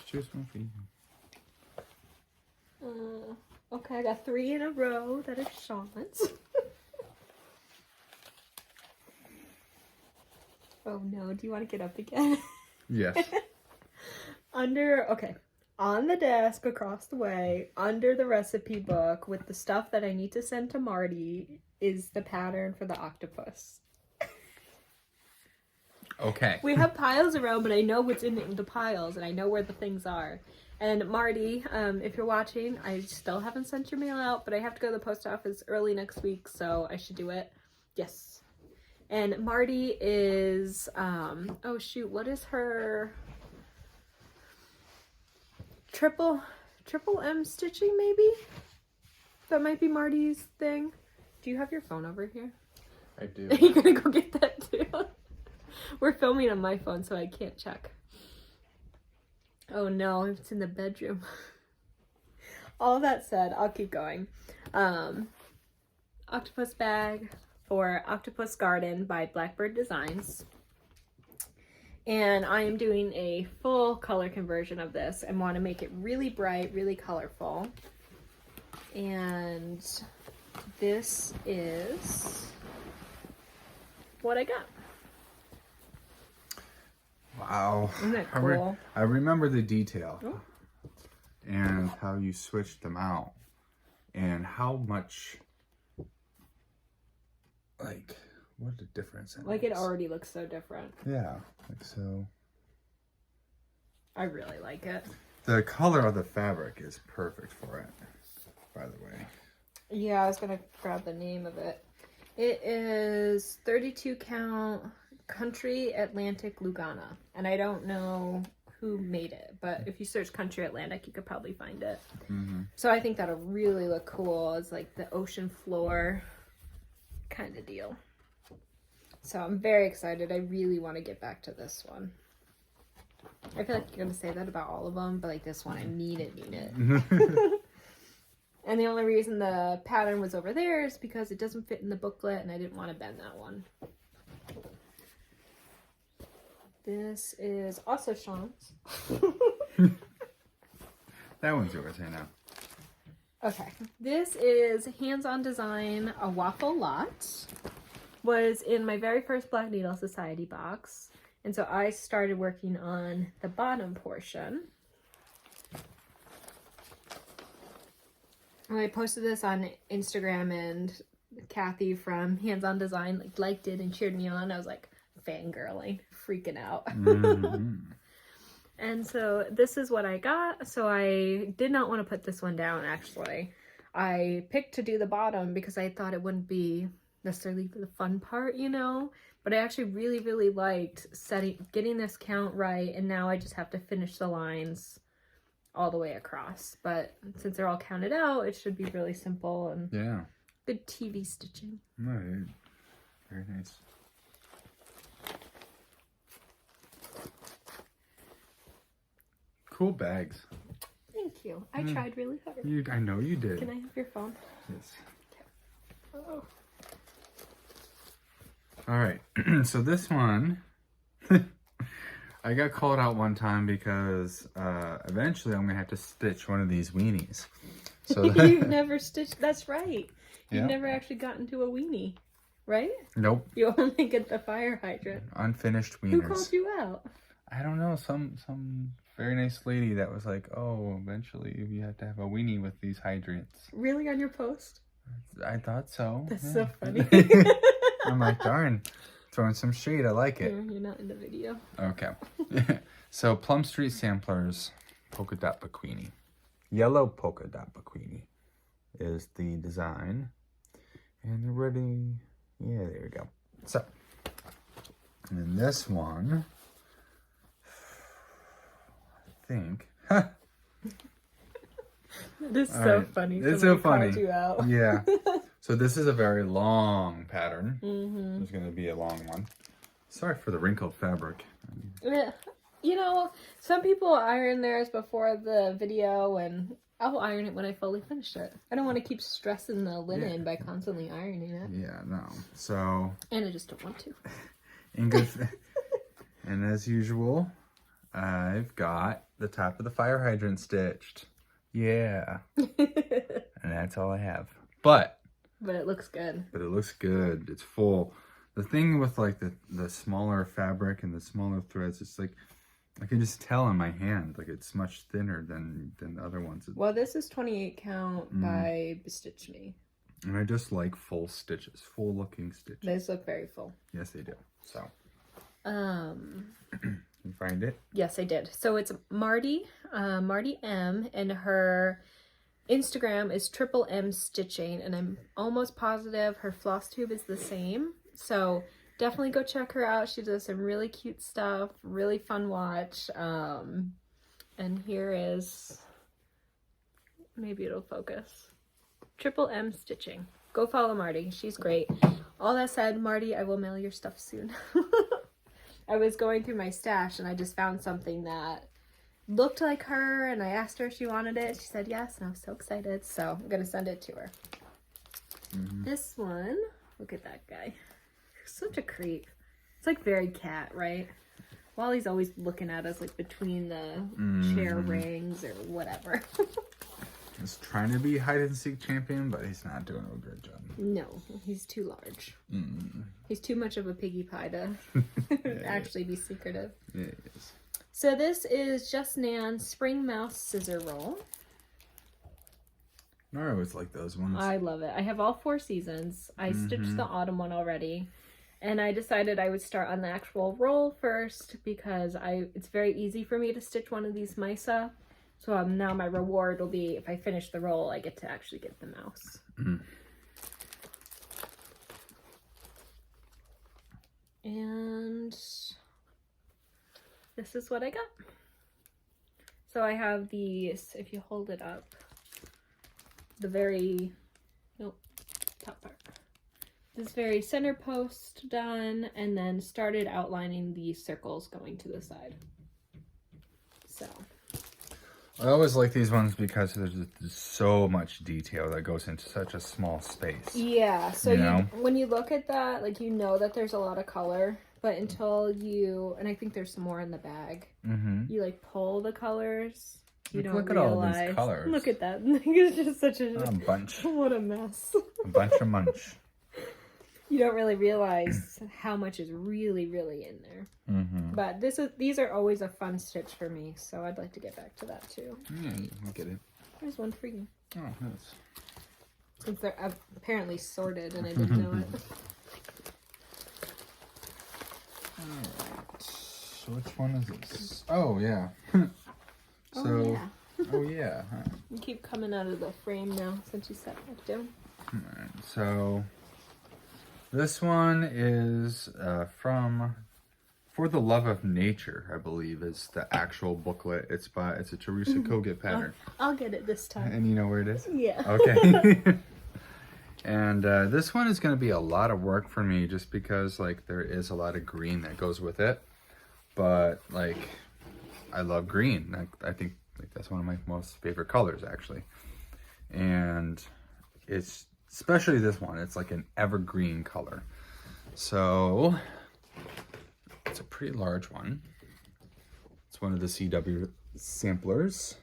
Speaker 1: Choose one for you.
Speaker 2: Okay, I got 3 in a row that are Shawn's. Oh no, do you want to get up again?
Speaker 1: Yes.
Speaker 2: On the desk across the way, under the recipe book with the stuff that I need to send to Marty is the pattern for the octopus.
Speaker 1: Okay.
Speaker 2: We have piles around, but I know what's in the piles and I know where the things are. And Marty, if you're watching, I still haven't sent your mail out, but I have to go to the post office early next week, so I should do it. Yes. And Marty is, oh shoot, what is her triple M stitching maybe? That might be Marty's thing. Do you have your phone over here?
Speaker 1: I do.
Speaker 2: Are you gonna go get that too? We're filming on my phone, so I can't check. Oh no, it's in the bedroom. All that said, I'll keep going. Octopus bag for Octopus Garden by Blackbird Designs. And I am doing a full color conversion of this and want to make it really bright, really colorful. And this is what I got.
Speaker 1: Wow.
Speaker 2: Isn't that cool?
Speaker 1: I remember the detail.
Speaker 2: Oh.
Speaker 1: And how you switched them out. And how much, like, what a difference it
Speaker 2: Like,
Speaker 1: makes.
Speaker 2: it already looks so different.
Speaker 1: Yeah, like so.
Speaker 2: I really like it.
Speaker 1: The color of the fabric is perfect for it, by the way.
Speaker 2: Yeah, I was going to grab the name of it. It is 32 count Country Atlantic Lugana. And I don't know who made it, but if you search Country Atlantic, you could probably find it.
Speaker 1: Mm-hmm.
Speaker 2: So I think that'll really look cool. It's like the ocean floor kind of deal. So I'm very excited. I really want to get back to this one. I feel like you're going to say that about all of them, but like this one, I need it. And the only reason the pattern was over there is because it doesn't fit in the booklet and I didn't want to bend that one. This is also Shawn's.
Speaker 1: That one's yours, I know.
Speaker 2: Okay, this is Hands-On Design, a waffle lot. Was in my very first Black Needle Society box. And so I started working on the bottom portion. And I posted this on Instagram and Kathy from Hands-On Design liked it and cheered me on. I was like fangirling, freaking out.
Speaker 1: Mm-hmm.
Speaker 2: And so this is what I got. So I did not want to put this one down, actually. I picked to do the bottom because I thought it wouldn't be necessarily the fun part, you know? But I actually really, really liked getting this count right. And now I just have to finish the lines all the way across. But since they're all counted out, it should be really simple and
Speaker 1: Yeah.
Speaker 2: good TV stitching.
Speaker 1: Right. Very nice. Cool bags.
Speaker 2: Thank you. I tried really hard.
Speaker 1: I know you did.
Speaker 2: Can I have your phone?
Speaker 1: Yes.
Speaker 2: Oh.
Speaker 1: All right. So this one, I got called out one time because eventually I'm going to have to stitch one of these weenies. So
Speaker 2: You've never stitched, that's right. You've
Speaker 1: Yeah.
Speaker 2: never actually gotten to a weenie, right?
Speaker 1: Nope.
Speaker 2: You only get the fire hydrant.
Speaker 1: Unfinished wieners.
Speaker 2: Who called you out?
Speaker 1: I don't know, some very nice lady that was like, oh, eventually you have to have a weenie with these hydrants.
Speaker 2: Really, on your post?
Speaker 1: I thought so.
Speaker 2: That's so funny.
Speaker 1: I'm like, darn, throwing some shade. I like it.
Speaker 2: You're not in the video.
Speaker 1: Okay. So Plum Street Samplers Polka Dot Bikini. Yellow Polka Dot Bikini is the design. And they're ready. Yeah, there we go. So, and then this one, I think.
Speaker 2: That is so
Speaker 1: Alright,
Speaker 2: funny.
Speaker 1: it's
Speaker 2: Somebody
Speaker 1: so funny.
Speaker 2: called you out.
Speaker 1: Yeah. So this is a very long pattern.
Speaker 2: Mm-hmm.
Speaker 1: It's going to be a long one. Sorry for the wrinkled fabric.
Speaker 2: Yeah. You know, some people iron theirs before the video, and I'll iron it when I fully finish it. I don't want to keep stressing the linen by constantly ironing it.
Speaker 1: Yeah, no. So,
Speaker 2: And I just don't want to.
Speaker 1: in good, and as usual, I've got the top of the fire hydrant stitched. Yeah. And that's all I have. But
Speaker 2: it looks good.
Speaker 1: it looks good. It's full. The thing with like the smaller fabric and the smaller threads, it's like I can just tell in my hand, like it's much thinner than the other ones.
Speaker 2: Well, this is 28 count by Bestitch Me.
Speaker 1: And I just like full stitches, full looking stitches.
Speaker 2: These look very full.
Speaker 1: Yes, they do. So,
Speaker 2: You
Speaker 1: find it?
Speaker 2: Yes, I did. So it's Marty M, and her Instagram is Triple M Stitching, and I'm almost positive her Flosstube is the same. So definitely go check her out. She does some really cute stuff, really fun watch. And here is, maybe it'll focus, Triple M Stitching. Go follow Marty. She's great. All that said, Marty, I will mail your stuff soon. I was going through my stash and I just found something that looked like her, and I asked her if she wanted it. She said yes, and I was so excited. So I'm going to send it to her. This one, look at that guy. Such a creep. It's like very cat, right? Wally's always looking at us like between the chair rings or whatever.
Speaker 1: He's trying to be hide and seek champion, but he's not doing a good job.
Speaker 2: No, he's too large. He's too much of a piggy pie to actually be secretive.
Speaker 1: Yeah, he is.
Speaker 2: So this is Just Nan's Spring Mouse Scissor Roll.
Speaker 1: I always like those ones.
Speaker 2: I love it. I have all 4 seasons. I stitched the autumn one already. And I decided I would start on the actual roll first because it's very easy for me to stitch one of these mice up. So now my reward will be, if I finish the roll, I get to actually get the mouse. And this is what I got. So I have these, if you hold it up, the very, top part. This very center post done, and then started outlining the circles going to the side. So.
Speaker 1: I always like these ones because there's just so much detail that goes into such a small space.
Speaker 2: Yeah, so
Speaker 1: You know?
Speaker 2: when you look at that, like, you know that there's a lot of color, but until you, and I think there's some more in the bag, you like pull the colors, you don't
Speaker 1: Look at
Speaker 2: realize.
Speaker 1: all these colors.
Speaker 2: Look at that. It's just such a
Speaker 1: bunch.
Speaker 2: What a mess.
Speaker 1: A bunch of munch.
Speaker 2: You don't really realize how much is really, really in there. But these are always a fun stitch for me, so I'd like to get back to that too.
Speaker 1: Yeah, you get it.
Speaker 2: There's one for you.
Speaker 1: Oh, nice.
Speaker 2: Since they're apparently sorted and I didn't know it.
Speaker 1: Alright. So which one is this? Oh, yeah. So,
Speaker 2: Oh, yeah.
Speaker 1: oh, yeah. Huh.
Speaker 2: You keep coming out of the frame now since you sat back down.
Speaker 1: Alright, so this one is from For the Love of Nature, I believe, is the actual booklet. It's a Teresa Kogut pattern.
Speaker 2: I'll get it this time.
Speaker 1: And you know where it is?
Speaker 2: Yeah.
Speaker 1: Okay. And this one is going to be a lot of work for me just because, like, there is a lot of green that goes with it. But, like, I love green. I think like that's one of my most favorite colors, actually. And it's, especially this one, it's like an evergreen color. So, it's a pretty large one. It's one of the CW samplers.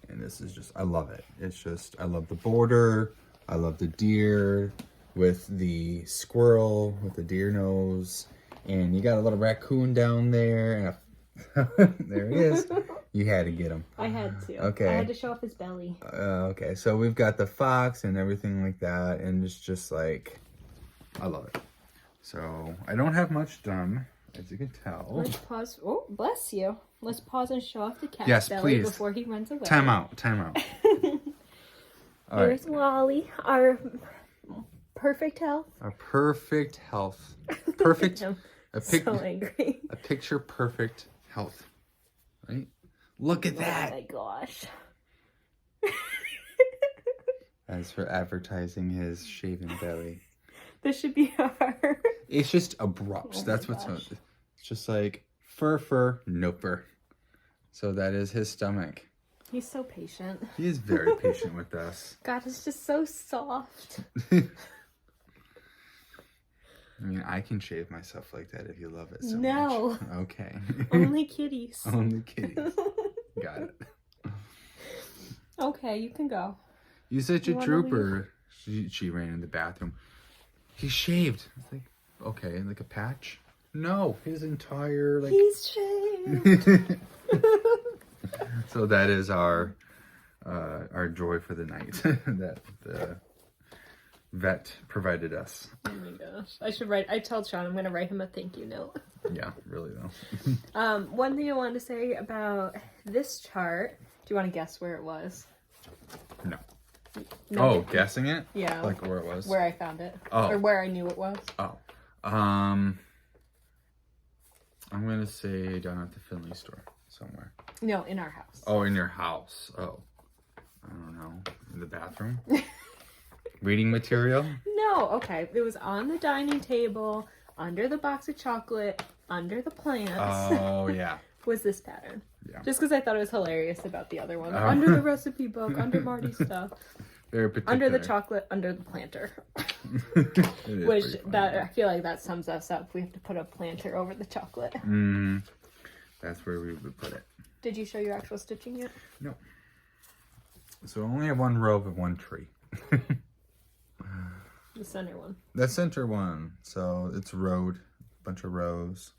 Speaker 1: And this is just, I love it. It's just, I love the border. I love the deer with the squirrel with the deer nose. And you got a little raccoon down there. And there he is. You had to get him.
Speaker 2: I had to.
Speaker 1: Okay.
Speaker 2: I had to show off his belly.
Speaker 1: Okay, so we've got the fox and everything like that. And it's just like, I love it. So I don't have much done, as you can tell.
Speaker 2: Let's pause. Oh, bless you. Let's pause and show off the cat's
Speaker 1: Yes,
Speaker 2: belly
Speaker 1: please.
Speaker 2: before he runs away.
Speaker 1: Time out. All
Speaker 2: Here's
Speaker 1: right.
Speaker 2: Wally, our perfect health.
Speaker 1: Our perfect health. Perfect.
Speaker 2: I'm
Speaker 1: A
Speaker 2: so angry.
Speaker 1: A picture perfect health. Right? Look at that.
Speaker 2: Oh my gosh.
Speaker 1: As for advertising his shaven belly.
Speaker 2: This should be our...
Speaker 1: It's just abrupt.
Speaker 2: Oh my
Speaker 1: That's what's
Speaker 2: gosh.
Speaker 1: it's just like fur, no fur. So that is his stomach.
Speaker 2: He's so patient.
Speaker 1: He is very patient with us.
Speaker 2: God, it's just so soft.
Speaker 1: I mean, I can shave myself like that if you love it so
Speaker 2: No.
Speaker 1: much. Okay.
Speaker 2: Only kitties.
Speaker 1: Only kitties. Got it.
Speaker 2: Okay, you can go.
Speaker 1: You're such a
Speaker 2: You wanna
Speaker 1: trooper. She ran in the bathroom. He shaved. It's like, okay, like a patch? No, his entire, like...
Speaker 2: He's shaved.
Speaker 1: So that is our joy for the night that the vet provided us.
Speaker 2: Oh my gosh. I told Shawn I'm going to write him a thank you note.
Speaker 1: Yeah, really though.
Speaker 2: One thing I wanted to say about this chart. Do you want to guess where it was?
Speaker 1: No.
Speaker 2: No,
Speaker 1: Oh, guessing it?
Speaker 2: yeah.
Speaker 1: Like where it was?
Speaker 2: Where I found it.
Speaker 1: Oh.
Speaker 2: Or where I knew it was.
Speaker 1: Oh. I'm gonna say down at the Finley store somewhere.
Speaker 2: No, in our house.
Speaker 1: Oh, in your house. Oh. I don't know. In the bathroom? Reading material?
Speaker 2: No, okay. It was on the dining table, under the box of chocolate, under the plants.
Speaker 1: Oh, yeah.
Speaker 2: Was this pattern.
Speaker 1: Yeah.
Speaker 2: Just because I thought it was hilarious about the other one.
Speaker 1: Oh.
Speaker 2: Under the recipe book, under Marty's stuff.
Speaker 1: Very particular.
Speaker 2: Under the chocolate, under the planter.
Speaker 1: It is
Speaker 2: Which,
Speaker 1: pretty funny.
Speaker 2: that I feel like that sums us up. We have to put a planter over the chocolate.
Speaker 1: That's where we would put it.
Speaker 2: Did you show your actual stitching yet?
Speaker 1: No. So I only have one row of one tree.
Speaker 2: The center one.
Speaker 1: The center one. So it's rowed. A bunch of rows.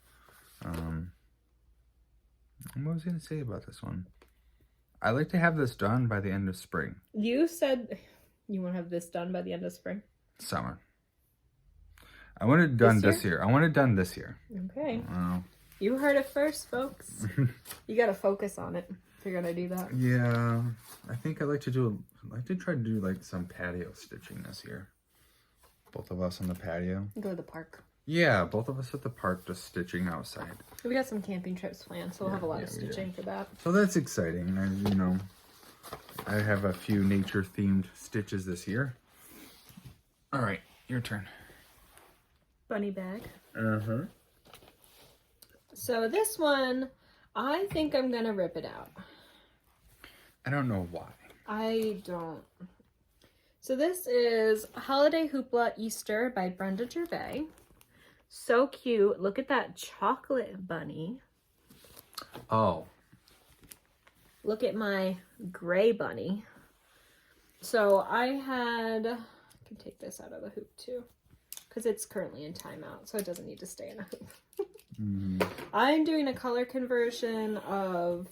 Speaker 1: What was I going to say about this one? I like to have this done by the end of spring.
Speaker 2: You said you want to have this done by the end of spring?
Speaker 1: Summer. I want it done
Speaker 2: This
Speaker 1: this year. I want it done this year.
Speaker 2: Okay.
Speaker 1: Wow.
Speaker 2: You heard it first, folks. You got to focus on it if you're going to do that.
Speaker 1: Yeah. I think I like to try to do like some patio stitching this year. Both of us on the patio.
Speaker 2: Go to the park.
Speaker 1: Yeah, both of us at the park just stitching outside.
Speaker 2: We got some camping trips planned, so we'll have a lot of
Speaker 1: we do.
Speaker 2: stitching for that.
Speaker 1: So that's exciting. I have a few nature-themed stitches this year. All right, your turn.
Speaker 2: Bunny bag.
Speaker 1: Uh-huh.
Speaker 2: So this one, I think I'm going to rip it out.
Speaker 1: I don't know why.
Speaker 2: I don't. So this is Holiday Hoopla Easter by Brenda Gervais. So cute. Look at that chocolate bunny.
Speaker 1: Oh.
Speaker 2: Look at my gray bunny. So I can take this out of the hoop too, because it's currently in timeout, so it doesn't need to stay in a hoop. I'm doing a color conversion of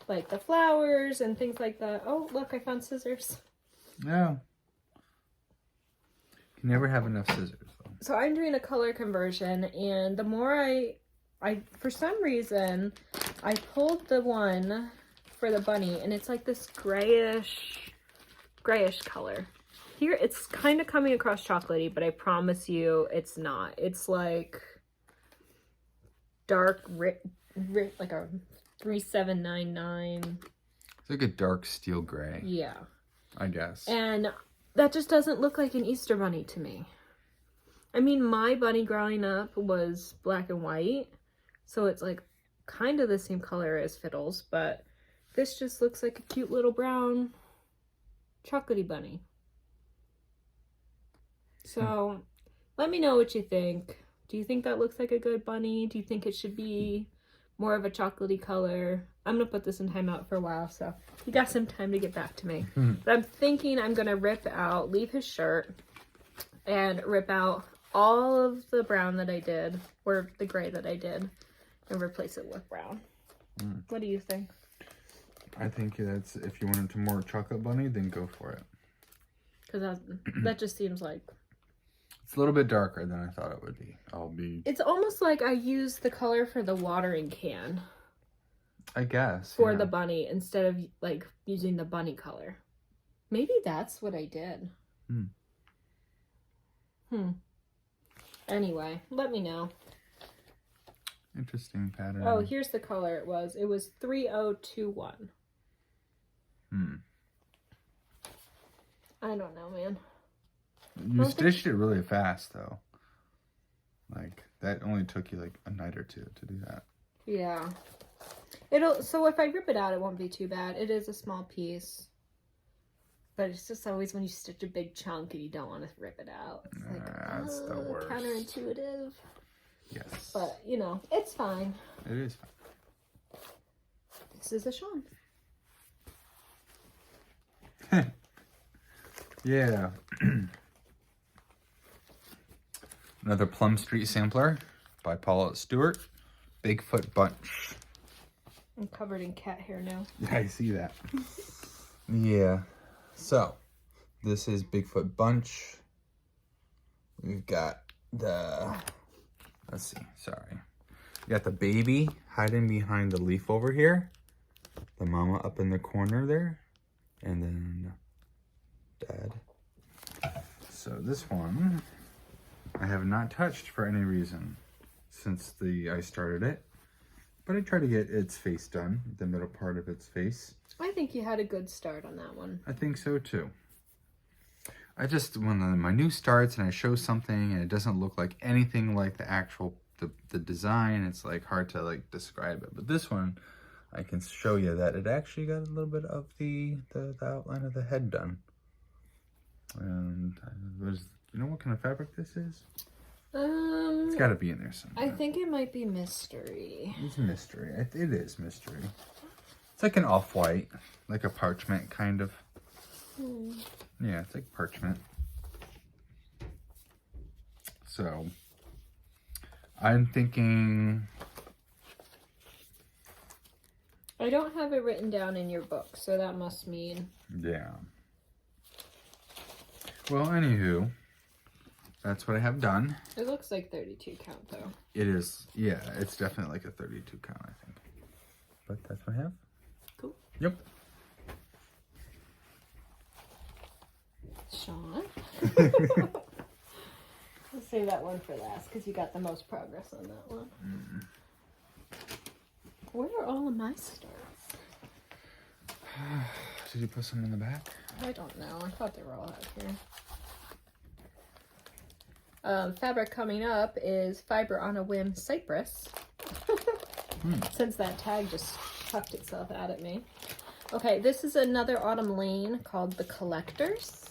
Speaker 2: like the flowers and things like that. Oh, look, I found scissors.
Speaker 1: Yeah. You never have enough scissors, though.
Speaker 2: So I'm doing a color conversion, and the more I for some reason, I pulled the one for the bunny, and it's like this grayish color. Here, it's kind of coming across chocolatey, but I promise you it's not. It's like dark, like a 3799.
Speaker 1: It's like a dark steel gray,
Speaker 2: Yeah.
Speaker 1: I guess.
Speaker 2: And that just doesn't look like an Easter bunny to me. I mean, my bunny growing up was black and white, so it's like kind of the same color as Fiddles, but this just looks like a cute little brown chocolatey bunny. So let me know what you think. Do you think that looks like a good bunny? Do you think it should be more of a chocolatey color. I'm gonna put this in timeout for a while, so he got some time to get back to me. But I'm thinking I'm gonna leave his shirt, and rip out all of the brown that I did, or the gray that I did, and replace it with brown. What do you think?
Speaker 1: I think that's, if you want it to more chocolate bunny, then go for it.
Speaker 2: Because that just seems like...
Speaker 1: It's a little bit darker than I thought it would be.
Speaker 2: It's almost like I used the color for the watering can.
Speaker 1: I guess.
Speaker 2: For the bunny, instead of, like, using the bunny color. Maybe that's what I did. Anyway, let me know.
Speaker 1: Interesting pattern.
Speaker 2: Oh, here's the color it was. It was 3021. I don't know, man.
Speaker 1: You stitched it really fast, though. Like, that only took you, like, a night or two to do that.
Speaker 2: Yeah. So if I rip it out, it won't be too bad. It is a small piece. But it's just always when you stitch a big chunk and you don't want to rip it out. It's like,
Speaker 1: that's the worst.
Speaker 2: Counterintuitive.
Speaker 1: Yes.
Speaker 2: But, you know, it's fine.
Speaker 1: It is fine.
Speaker 2: This is a Shawn.
Speaker 1: Yeah. Another Plum Street sampler by Paula Stewart. Bigfoot Bunch.
Speaker 2: I'm covered in cat hair now.
Speaker 1: Yeah, I see that. Yeah. So, this is Bigfoot Bunch. We've got the... Let's see. Sorry. You got the baby hiding behind the leaf over here. The mama up in the corner there. And then dad. So this one I have not touched for any reason since I started it. But I try to get its face done, the middle part of its face.
Speaker 2: I think you had a good start on that one.
Speaker 1: I think so too. I just, when my new starts and I show something and it doesn't look like anything like the actual, the design, it's like hard to like describe it. But this one, I can show you that it actually got a little bit of the outline of the head done. And you know what kind of fabric this is? It's got to be in there somewhere.
Speaker 2: I think it might be mystery.
Speaker 1: It's mystery. It is mystery. It's like an off-white, like a parchment kind of. Yeah, it's like parchment. So, I'm thinking...
Speaker 2: I don't have it written down in your book, so that must mean...
Speaker 1: Yeah. Well, anywho, that's what I have done.
Speaker 2: It looks like 32 count, though.
Speaker 1: It is, yeah, it's definitely like a 32 count, I think. But that's what I have.
Speaker 2: Cool.
Speaker 1: Yep.
Speaker 2: Shawn. Let's save that one for last because you got the most progress on that one. Where are all of my starts?
Speaker 1: Did you put some in the back?
Speaker 2: I don't know. I thought they were all out here. Fabric coming up is Fiber on a Whim Cypress. Since that tag just chucked itself out at me. Okay, this is another autumn lane called The Collectors.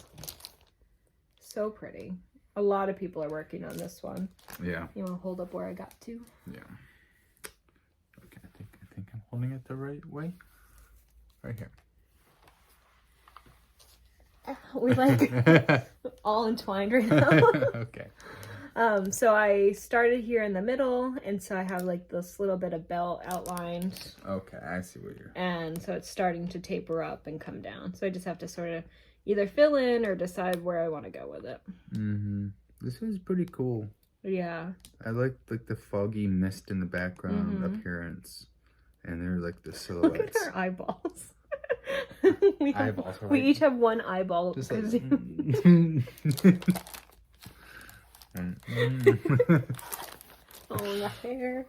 Speaker 2: So pretty. A lot of people are working on this one.
Speaker 1: Yeah.
Speaker 2: You want to hold up where I got to?
Speaker 1: Yeah. Okay, I think I'm holding it the right way. Right here.
Speaker 2: We like all entwined right now.
Speaker 1: Okay.
Speaker 2: So I started here in the middle, and so I have like this little bit of belt outlined.
Speaker 1: Okay, I see what you're...
Speaker 2: And so it's starting to taper up and come down. So I just have to sort of either fill in or decide where I want to go with it.
Speaker 1: This one's pretty cool.
Speaker 2: Yeah.
Speaker 1: I like the foggy mist in the background appearance. And they're like the silhouettes.
Speaker 2: Look at our eyeballs.
Speaker 1: Eyeballs, right?
Speaker 2: We each have one eyeball.
Speaker 1: Just like...
Speaker 2: Oh, the hair.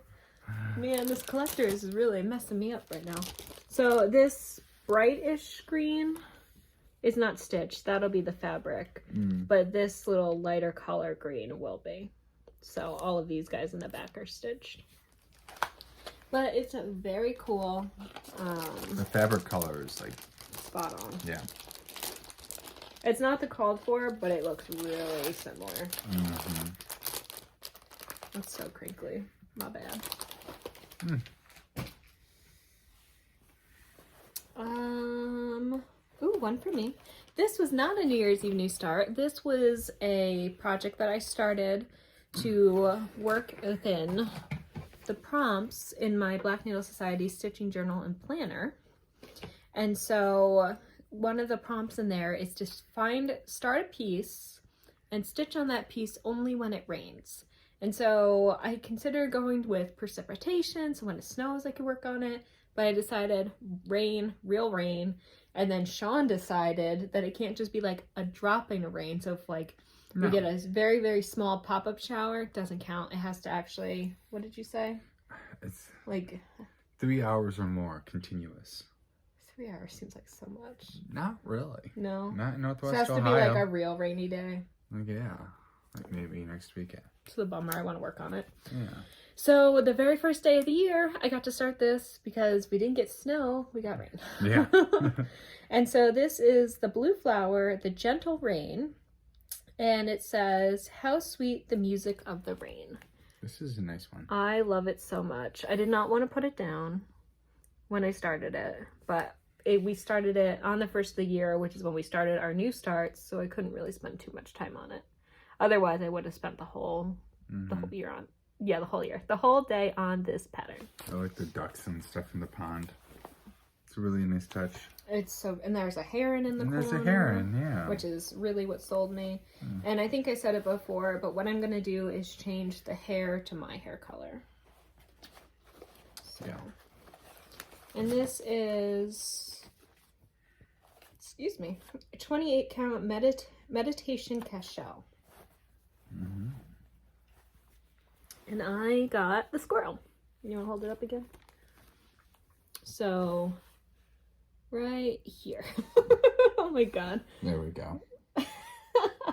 Speaker 2: Man, this collector is really messing me up right now. So this brightish green is not stitched. That'll be the fabric. But this little lighter color green will be. So all of these guys in the back are stitched. But it's a very cool.
Speaker 1: The fabric color is like...
Speaker 2: Spot on.
Speaker 1: Yeah.
Speaker 2: It's not the called for, but it looks really similar. It's so crinkly. My bad. one for me. This was not a New Year's Eve new start. This was a project that I started to work within the prompts in my Black Needle Society stitching journal and planner. And so one of the prompts in there is to start a piece and stitch on that piece only when it rains. And so I considered going with precipitation, so when it snows I could work on it, but I decided rain, real rain. And then Shawn decided that it can't just be like a dropping of rain. So if like we get a very, very small pop-up shower, it doesn't count. It has to actually, what did you say?
Speaker 1: It's
Speaker 2: like
Speaker 1: 3 hours or more continuous.
Speaker 2: 3 hours seems like so much.
Speaker 1: Not really.
Speaker 2: No.
Speaker 1: Not in Northwest
Speaker 2: So it has
Speaker 1: Ohio.
Speaker 2: to be like a real rainy day.
Speaker 1: Yeah. Like maybe next weekend.
Speaker 2: It's the bummer. I want to work on it.
Speaker 1: Yeah.
Speaker 2: So the very first day of the year, I got to start this because we didn't get snow, we got rain.
Speaker 1: Yeah.
Speaker 2: And so this is the blue flower, the gentle rain. And it says, how sweet the music of the rain.
Speaker 1: This is a nice one.
Speaker 2: I love it so much. I did not want to put it down when I started it, but we started it on the first of the year, which is when we started our new starts, so I couldn't really spend too much time on it. Otherwise, I would have spent the whole year on. Yeah, the whole year. The whole day on this pattern.
Speaker 1: I like the ducks and stuff in the pond. It's a really nice touch.
Speaker 2: It's so, and there's a heron in the corner.
Speaker 1: There's a heron, yeah.
Speaker 2: Which is really what sold me. And I think I said it before, but what I'm going to do is change the hair to my hair color. So.
Speaker 1: Yeah.
Speaker 2: And this is, excuse me, a 28 count meditation cashel. And I got the squirrel. You want to hold it up again? So, right here. Oh my god.
Speaker 1: There we go.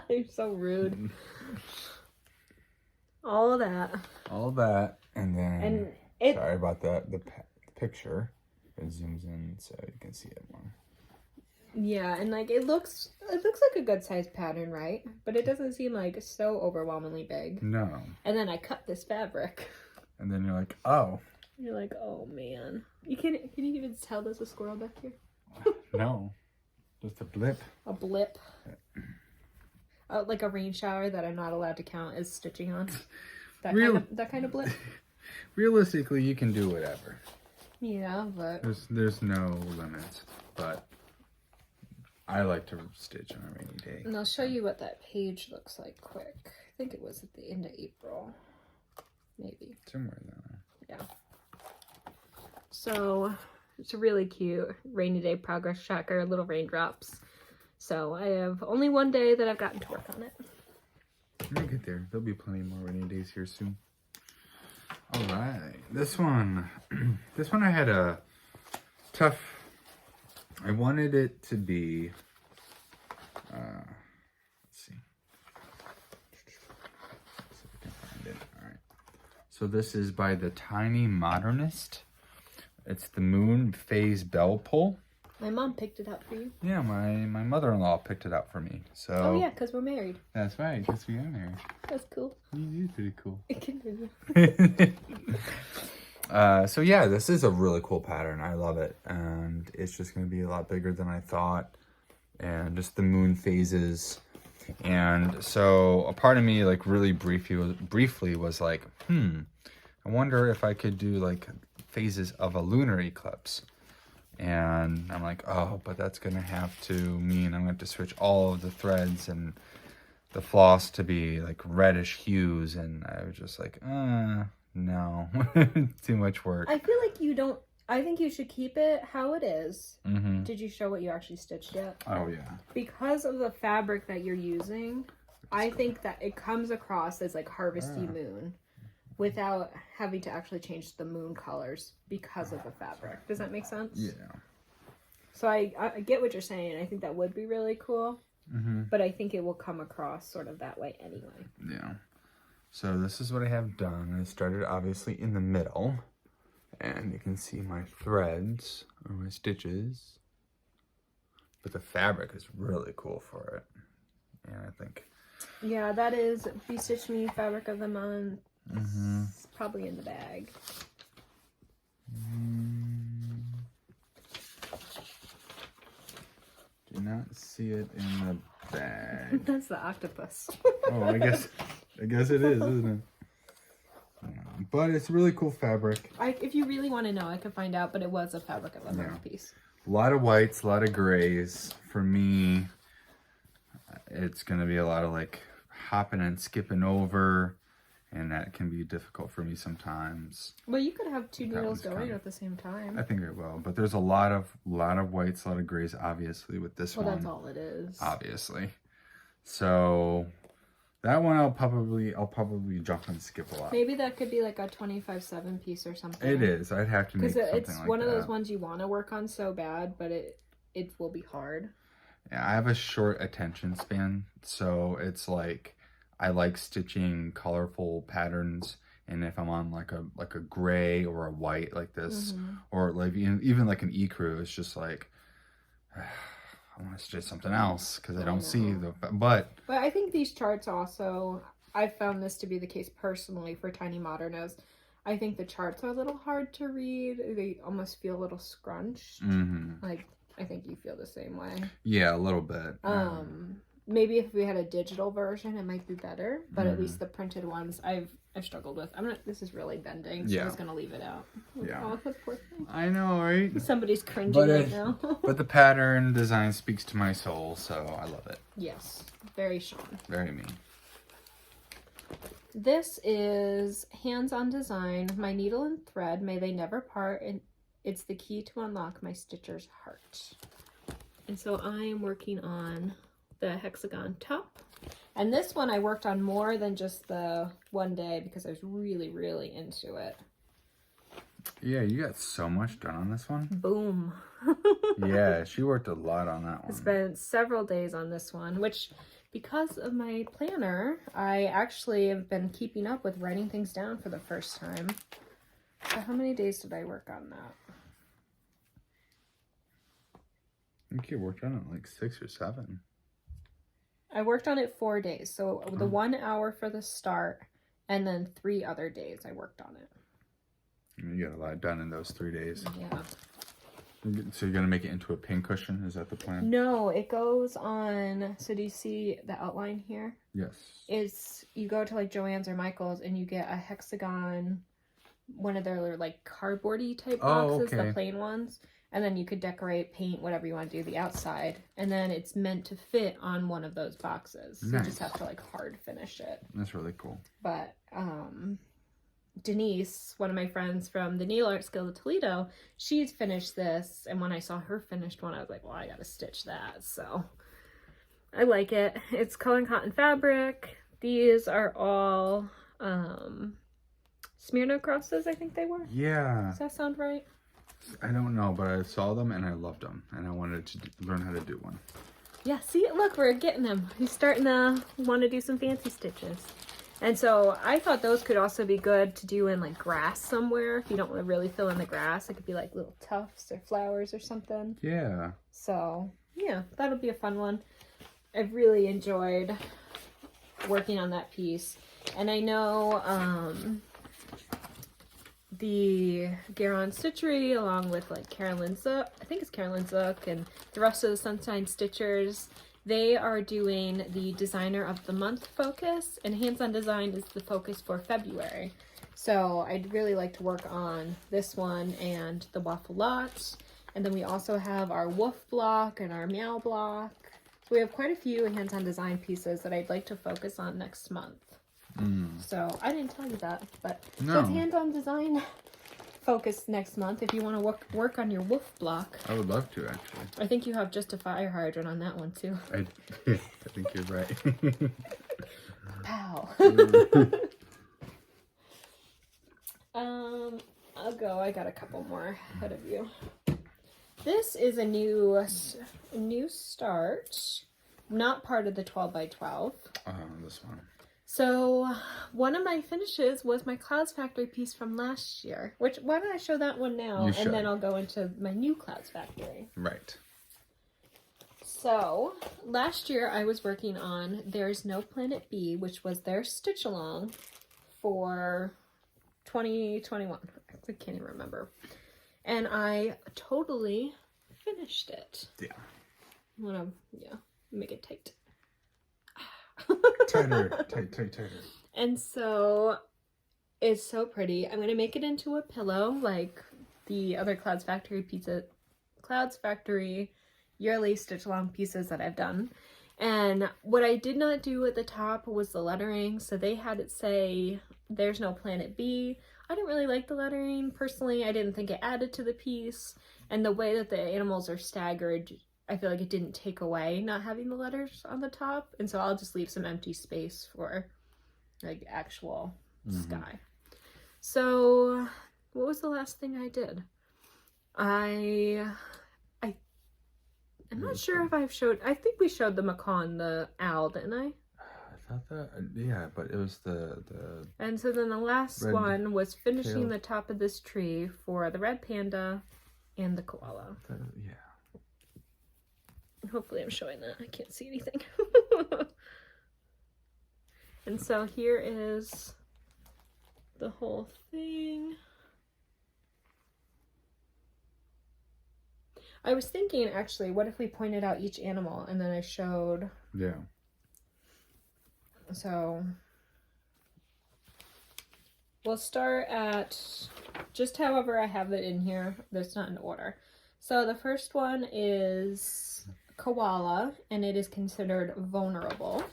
Speaker 2: You're so rude. All that.
Speaker 1: All that, and then,
Speaker 2: And it,
Speaker 1: sorry about that, the picture. It zooms in so you can see it more.
Speaker 2: yeah, and like it looks like a good sized pattern, right? But it doesn't seem like so overwhelmingly big.
Speaker 1: No.
Speaker 2: And then I cut this fabric.
Speaker 1: And then you're like, oh.
Speaker 2: You're like, oh man. Can you even tell there's a squirrel back here?
Speaker 1: No. Just a blip.
Speaker 2: A blip. Like a rain shower that I'm not allowed to count as stitching on. That kind of blip.
Speaker 1: Realistically, you can do whatever.
Speaker 2: Yeah, but
Speaker 1: There's no limits, but I like to stitch on a rainy day.
Speaker 2: and I'll show you what that page looks like quick. I think it was at the end of April. Maybe.
Speaker 1: Somewhere there.
Speaker 2: Yeah. So it's a really cute rainy day progress tracker, little raindrops. So I have only one day that I've gotten to work on it.
Speaker 1: We'll get there. There'll be plenty more rainy days here soon. All right, this one I had a tough. I wanted it to be. Let's see. See if I can find it. All right. So this is by the Tiny Modernist. It's the Moon Phase Bell Pull.
Speaker 2: My mom picked it up for you.
Speaker 1: Yeah, my mother-in-law picked it up for me. So.
Speaker 2: Oh yeah, because we're married.
Speaker 1: That's right. Guess we are married.
Speaker 2: That's cool.
Speaker 1: You is pretty cool.
Speaker 2: Continue.
Speaker 1: So yeah, this is a really cool pattern. I love it. And it's just going to be a lot bigger than I thought. And just the moon phases. And so a part of me like really briefly was like, I wonder if I could do like phases of a lunar eclipse. And I'm like, oh, but that's going to have to mean I'm going to have to switch all of the threads and the floss to be like reddish hues. And I was just like, no, too much work.
Speaker 2: I feel like you don't. I think you should keep it how it is.
Speaker 1: Mm-hmm.
Speaker 2: Did you show what you actually stitched yet?
Speaker 1: Oh, yeah.
Speaker 2: Because of the fabric that you're using, I think that it comes across as like harvesty moon without having to actually change the moon colors because of the fabric. Does that make sense?
Speaker 1: Yeah.
Speaker 2: So I get what you're saying. I think that would be really cool.
Speaker 1: Mm-hmm.
Speaker 2: But I think it will come across sort of that way anyway.
Speaker 1: Yeah. So this is what I have done. I started obviously in the middle. And you can see my threads or my stitches. But the fabric is really cool for it. And I think...
Speaker 2: Yeah, that is Be Stitch Me Fabric of the Month.
Speaker 1: Mm-hmm.
Speaker 2: It's probably in the bag.
Speaker 1: not see it in the bag.
Speaker 2: That's the octopus.
Speaker 1: Oh, I guess it is, isn't it? But it's really cool fabric.
Speaker 2: If you really want to know, I could find out, but it was a fabric of a piece.
Speaker 1: A lot of whites, a lot of grays. For me, it's going to be a lot of like hopping and skipping over, and that can be difficult for me sometimes.
Speaker 2: Well, you could have two needles going at the same time.
Speaker 1: I think I will, but there's a lot of whites, a lot of grays, obviously, with this one.
Speaker 2: Well, that's all it is.
Speaker 1: Obviously. So that one I'll probably jump and skip a lot.
Speaker 2: Maybe that could be like a 25/7 piece or something.
Speaker 1: It is. I'd have to make something like that. Because
Speaker 2: it's one of those ones you want to work on so bad, but it will be hard.
Speaker 1: Yeah, I have a short attention span, so it's like I like stitching colorful patterns, and if I'm on like a gray or a white like this, or like even like an ecru, it's just like I want to stitch something else because I don't see the. But
Speaker 2: I think these charts also, I found this to be the case personally for Tiny Modernos. I think the charts are a little hard to read. They almost feel a little scrunched. Like, I think you feel the same way.
Speaker 1: Yeah, a little bit.
Speaker 2: Maybe if we had a digital version, it might be better. But at least the printed ones, I've struggled with. This is really bending, so I was gonna leave it out.
Speaker 1: Yeah.
Speaker 2: Oh, that poor thing.
Speaker 1: I know, right?
Speaker 2: Somebody's cringing right now.
Speaker 1: But the pattern design speaks to my soul, so I love it.
Speaker 2: Yes, very Shawn.
Speaker 1: Very me.
Speaker 2: This is hands-on design. My needle and thread, may they never part, and it's the key to unlock my stitcher's heart. And so I am working on the hexagon top. And this one I worked on more than just the one day because I was really, really into it.
Speaker 1: Yeah, you got so much done on this one.
Speaker 2: Boom.
Speaker 1: Yeah, she worked a lot on that one.
Speaker 2: I spent several days on this one, which because of my planner, I actually have been keeping up with writing things down for the first time. So how many days did I work on that?
Speaker 1: I think you worked on it like 6 or 7.
Speaker 2: I worked on it 4 days. So the 1 hour for the start, and then 3 other days I worked on it.
Speaker 1: You got a lot done in those 3 days.
Speaker 2: Yeah.
Speaker 1: So you're going to make it into a pincushion? Is that the plan?
Speaker 2: No, it goes on. So do you see the outline here?
Speaker 1: Yes.
Speaker 2: You go to like Joann's or Michael's and you get a hexagon, one of their like cardboardy type boxes, the plain ones. And then you could decorate, paint, whatever you want to do the outside. And then it's meant to fit on one of those boxes. So you just have to like hard finish it.
Speaker 1: That's really cool.
Speaker 2: But Denise, one of my friends from the Nail Art Guild of Toledo, she's finished this. And when I saw her finished one, I was like, well, I got to stitch that. So I like it. It's color and cotton fabric. These are all Smyrna crosses, I think they were. Yeah. Does that sound right?
Speaker 1: I don't know, but I saw them and I loved them, and I wanted to learn how to do one.
Speaker 2: Yeah, see, look, we're getting them. He's starting to want to do some fancy stitches. And so I thought those could also be good to do in like grass somewhere. If you don't want to really fill in the grass, it could be like little tufts or flowers or something.
Speaker 1: Yeah. So,
Speaker 2: yeah, that'll be a fun one. I've really enjoyed working on that piece. And I know the Garon Stitchery, along with like Carolyn Zook, I think it's Carolyn Zook, and the rest of the Sunshine Stitchers, they are doing the Designer of the Month focus, and Hands-on Design is the focus for February. So I'd really like to work on this one and the Waffle Lot. And then we also have our Woof block and our Meow block. So we have quite a few Hands-on Design pieces that I'd like to focus on next month. So I didn't tell you that, but it's Hands-on Design focus next month if you want to work on your Woof block.
Speaker 1: I would love to, actually.
Speaker 2: I think you have just a fire hydrant on that one too.
Speaker 1: I think you're right.
Speaker 2: Pow. I'll go. I got a couple more ahead of you. This is a new start, not part of the 12x12.
Speaker 1: This one.
Speaker 2: So one of my finishes was my Clouds Factory piece from last year. Why don't I show that one now, and then I'll go into my new Clouds Factory.
Speaker 1: Right.
Speaker 2: So last year I was working on There's No Planet B, which was their stitch along for 2021. I can't even remember. And I totally finished it.
Speaker 1: Yeah.
Speaker 2: wanna, yeah, make it tight.
Speaker 1: Tighter, tighter.
Speaker 2: And so it's so pretty. I'm gonna make it into a pillow like the other Clouds Factory yearly stitch along pieces that I've done. And what I did not do at the top was the lettering. So they had it say, "There's no Planet B." I didn't really like the lettering personally. I didn't think it added to the piece. And the way that the animals are staggered, I feel like it didn't take away not having the letters on the top. And so I'll just leave some empty space for like actual sky. So what was the last thing I did? I'm not sure if I've showed, I think we showed the macaw and the owl, didn't I?
Speaker 1: I thought that, yeah, but it was the
Speaker 2: And so then the last one was finishing the top of this tree for the red panda and the koala.
Speaker 1: Yeah.
Speaker 2: Hopefully I'm showing that. I can't see anything. And so here is the whole thing. I was thinking, actually, what if we pointed out each animal and then I showed...
Speaker 1: Yeah.
Speaker 2: So we'll start at just however I have it in here. That's not in order. So the first one is koala, and it is considered vulnerable.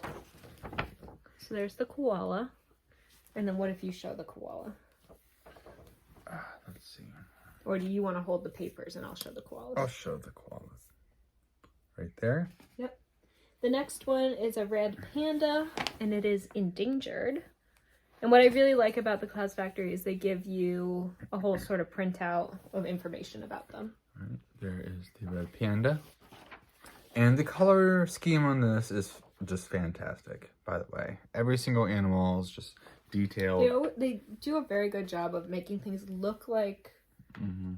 Speaker 2: So there's the koala. And then what if you show the koala?
Speaker 1: Let's see.
Speaker 2: Or do you want to hold the papers and I'll show the koalas?
Speaker 1: I'll show the koalas. Right there?
Speaker 2: Yep. The next one is a red panda, and it is endangered. And what I really like about the Clouds Factory is they give you a whole sort of printout of information about them.
Speaker 1: Right, there is the red panda. And the color scheme on this is just fantastic, by the way. Every single animal is just detailed.
Speaker 2: They do a very good job of making things look like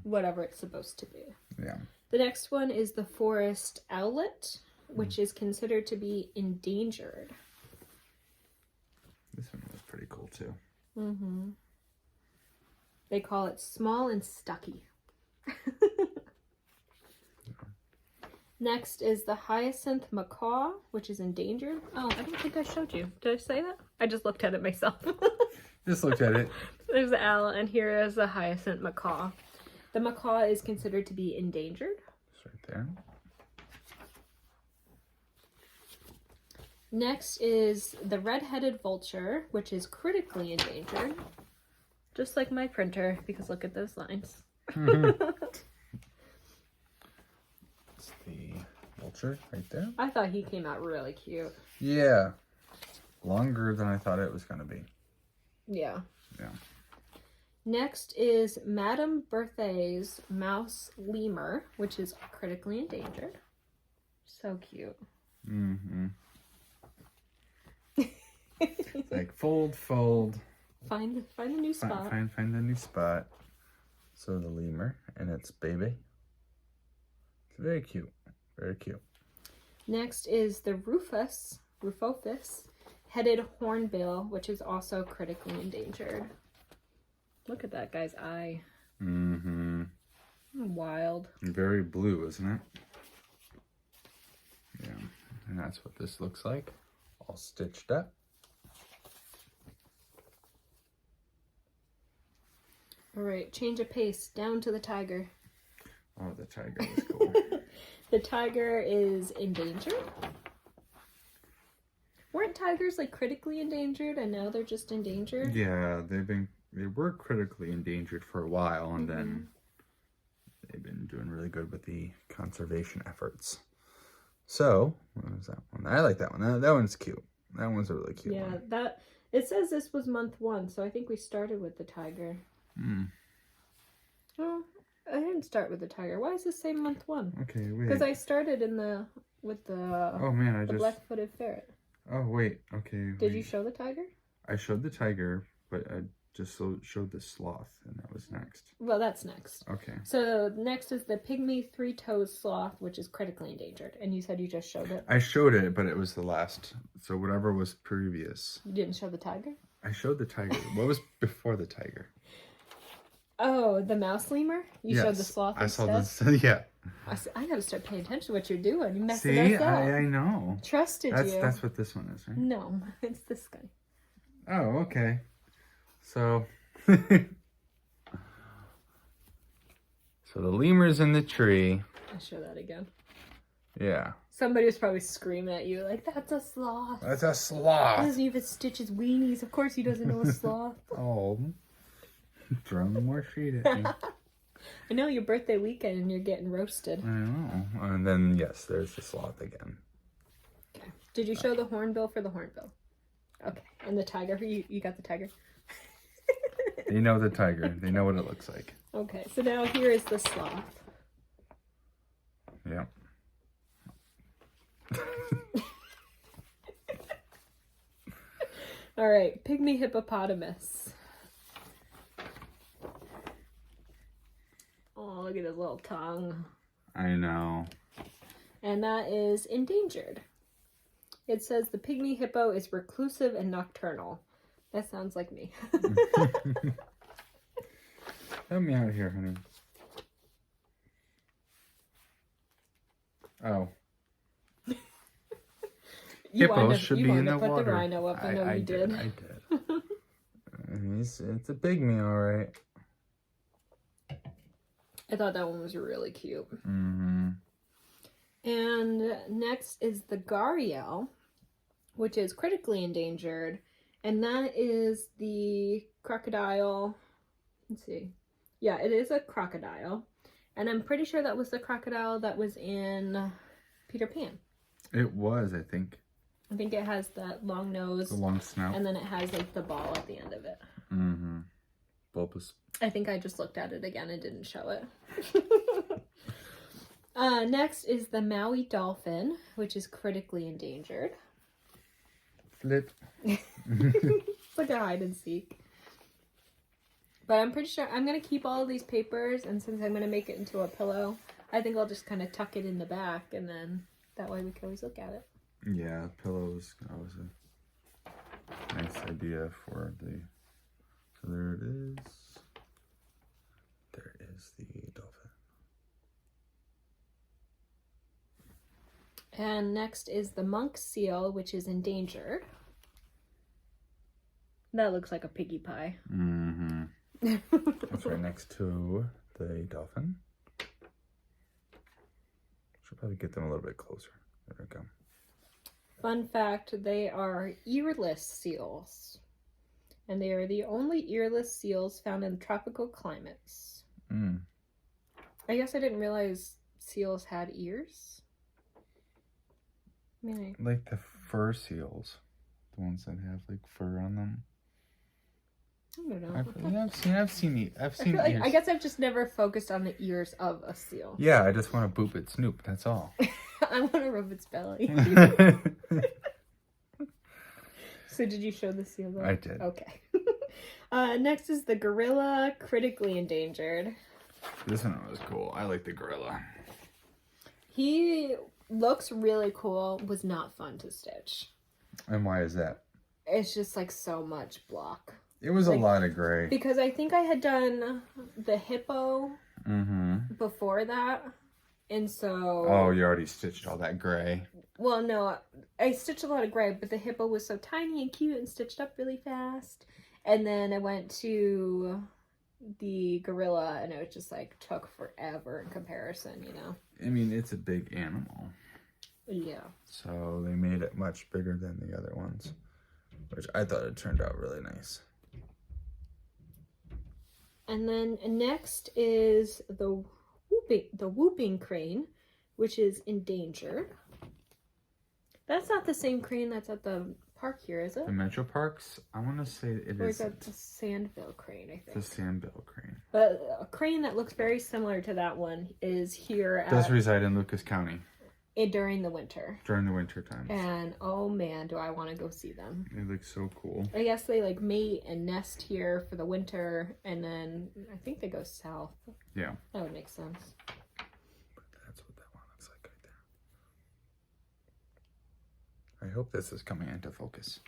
Speaker 2: whatever it's supposed to be.
Speaker 1: Yeah.
Speaker 2: The next one is the forest owlet, which is considered to be endangered.
Speaker 1: This one was pretty cool too.
Speaker 2: They call it small and stucky. Next is the Hyacinth Macaw, which is endangered. Oh, I don't think I showed you. Did I say that? I just looked at it myself.
Speaker 1: Just looked at it.
Speaker 2: There's the owl, and here is the Hyacinth Macaw. The macaw is considered to be endangered.
Speaker 1: It's right there.
Speaker 2: Next is the Redheaded Vulture, which is critically endangered. Just like my printer, because look at those lines.
Speaker 1: It's the vulture right there.
Speaker 2: I thought he came out really cute.
Speaker 1: Yeah. Longer than I thought it was going to be.
Speaker 2: Yeah.
Speaker 1: Yeah.
Speaker 2: Next is Madame Berthay's mouse lemur, which is critically endangered. So cute.
Speaker 1: Like fold.
Speaker 2: Find the new spot.
Speaker 1: Find the new spot. So the lemur and its baby. It's very cute. Very cute.
Speaker 2: Next is the Rufous headed hornbill, which is also critically endangered. Look at that guy's eye. Wild.
Speaker 1: Very blue, isn't it? Yeah. And that's what this looks like. All stitched up.
Speaker 2: All right, change of pace. Down to the tiger.
Speaker 1: Oh, the tiger was cool.
Speaker 2: The tiger is endangered. Weren't tigers like critically endangered and now they're just endangered?
Speaker 1: Yeah, they were critically endangered for a while, and then they've been doing really good with the conservation efforts. So, what was that one? I like that one. That one's cute. That one's a really cute one.
Speaker 2: Yeah, it says this was month 1, so I think we started with the tiger. Oh, I didn't start with the tiger. Why does this say month 1?
Speaker 1: Okay, wait.
Speaker 2: Because I started with the
Speaker 1: Oh man,
Speaker 2: the black-footed ferret.
Speaker 1: Oh wait, okay.
Speaker 2: Did you show the tiger?
Speaker 1: I showed the tiger, but I just showed the sloth, and that was next.
Speaker 2: Well, that's next.
Speaker 1: Okay.
Speaker 2: So next is the pygmy three-toed sloth, which is critically endangered. And you said you just showed it.
Speaker 1: I showed it, but it was the last. So whatever was previous.
Speaker 2: You didn't show the tiger?
Speaker 1: I showed the tiger. What was before the tiger?
Speaker 2: Oh, the mouse lemur? You showed the sloth
Speaker 1: I
Speaker 2: instead?
Speaker 1: saw the yeah.
Speaker 2: I gotta start paying attention to what you're doing. You messing
Speaker 1: See,
Speaker 2: us up.
Speaker 1: I know.
Speaker 2: Trusted you.
Speaker 1: That's what this one is, right?
Speaker 2: No, it's this guy.
Speaker 1: Oh, okay. So, so the lemur's in the tree.
Speaker 2: I'll show that again.
Speaker 1: Yeah.
Speaker 2: Somebody was probably screaming at you like, "That's a sloth."
Speaker 1: That's a
Speaker 2: He
Speaker 1: sloth.
Speaker 2: doesn't even stitch his weenies. Of course he doesn't know a sloth.
Speaker 1: Oh, throwing more shade at me.
Speaker 2: I know your birthday weekend and you're getting roasted.
Speaker 1: I know. And then, yes, there's the sloth again.
Speaker 2: Okay. Did you show the hornbill for the hornbill? Okay. And the tiger? You got the tiger?
Speaker 1: They know the tiger. They know what it looks like.
Speaker 2: Okay. So now here is the sloth.
Speaker 1: Yeah.
Speaker 2: All right. Pygmy Hippopotamus. Oh, look at his little tongue.
Speaker 1: I know.
Speaker 2: And that is endangered. It says the pygmy hippo is reclusive and nocturnal. That sounds like me.
Speaker 1: Help me out here, honey. Oh. Hippos should be in the water.
Speaker 2: Put the rhino up. I know you did.
Speaker 1: I did. It's a pygmy, all right.
Speaker 2: I thought that one was really cute.
Speaker 1: Mm-hmm.
Speaker 2: And next is the gharial, which is critically endangered. And that is the crocodile. Let's see. Yeah, it is a crocodile. And I'm pretty sure that was the crocodile that was in Peter Pan.
Speaker 1: It was, I think.
Speaker 2: I think it has that long nose.
Speaker 1: The long snout.
Speaker 2: And then it has like the ball at the end of it.
Speaker 1: Mm-hmm. Bulbous.
Speaker 2: I think I just looked at it again and didn't show it. Next is the Maui Dolphin, which is critically endangered.
Speaker 1: Flip.
Speaker 2: It's like a hide and seek. But I'm pretty sure I'm going to keep all of these papers, and since I'm going to make it into a pillow, I think I'll just kind of tuck it in the back, and then that way we can always look at it.
Speaker 1: Yeah, pillows always a nice idea for the... So there it is. There is the dolphin.
Speaker 2: And next is the monk seal, which is endangered. That looks like a piggy pie.
Speaker 1: Mm-hmm. That's right next to the dolphin. Should probably get them a little bit closer. There we go.
Speaker 2: Fun fact, they are earless seals. And they are the only earless seals found in tropical climates.
Speaker 1: Mm.
Speaker 2: I guess I didn't realize seals had ears. I mean,
Speaker 1: Like the fur seals. The ones that have like fur on them.
Speaker 2: I don't know.
Speaker 1: I've seen ears.
Speaker 2: I guess I've just never focused on the ears of a seal.
Speaker 1: Yeah, I just want to boop its snoop, that's all.
Speaker 2: I want to rub its belly. So did you show the seal though?
Speaker 1: I did.
Speaker 2: Okay. Next is the gorilla, critically endangered.
Speaker 1: This one was cool. I like the gorilla.
Speaker 2: He looks really cool, was not fun to stitch.
Speaker 1: And why is that?
Speaker 2: It's just like so much block.
Speaker 1: It was
Speaker 2: Like,
Speaker 1: a lot of gray.
Speaker 2: Because I think I had done the hippo
Speaker 1: Mm-hmm.
Speaker 2: before that. And so...
Speaker 1: Oh, you already stitched all that gray.
Speaker 2: Well, no, I stitched a lot of gray, but the hippo was so tiny and cute and stitched up really fast. And then I went to the gorilla and it was just like took forever in comparison, you know?
Speaker 1: I mean, it's a big animal.
Speaker 2: Yeah.
Speaker 1: So they made it much bigger than the other ones, which I thought it turned out really nice.
Speaker 2: And then next is the whooping crane, which is endangered. That's not the same crane that's at the park here, is it?
Speaker 1: The Metro Parks, I want to say it
Speaker 2: Or
Speaker 1: is
Speaker 2: is that the sandbill crane, I think?
Speaker 1: the sandbill crane.
Speaker 2: But a crane that looks very similar to that one is here
Speaker 1: Does reside in Lucas County
Speaker 2: during the winter.
Speaker 1: during the winter times.
Speaker 2: And oh man, do I want to go see them.
Speaker 1: They look so cool.
Speaker 2: I guess they like mate and nest here for the winter, and then I think they go south.
Speaker 1: Yeah.
Speaker 2: That would make sense.
Speaker 1: But that's what that one looks like right there. I hope this is coming into focus.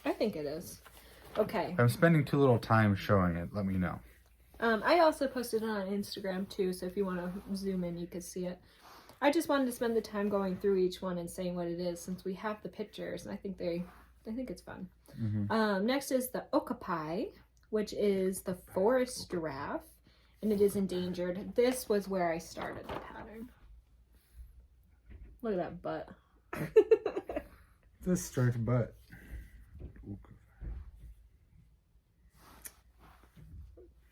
Speaker 2: I think it is. Okay.
Speaker 1: If I'm spending too little time showing it, let me know.
Speaker 2: I also posted it on Instagram too, so if you want to zoom in, you could see it. I just wanted to spend the time going through each one and saying what it is, since we have the pictures, and I think it's fun. Next is the Okapi, which is the forest giraffe, and it is endangered. This was where I started the pattern. Look at that butt.
Speaker 1: This striped butt.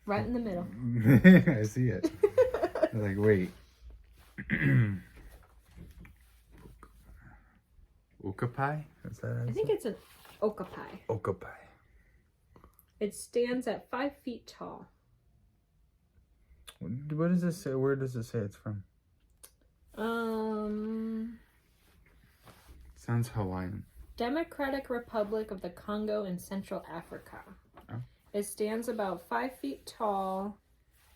Speaker 2: Right in the middle.
Speaker 1: I see it. I was like, wait. Okapi? Is that?
Speaker 2: I think it's an Okapi.
Speaker 1: Okapi.
Speaker 2: It stands at 5 feet tall.
Speaker 1: What does it say? Where does it say it's from? Sounds Hawaiian.
Speaker 2: Democratic Republic of the Congo in Central Africa.
Speaker 1: Oh.
Speaker 2: It stands about 5 feet tall,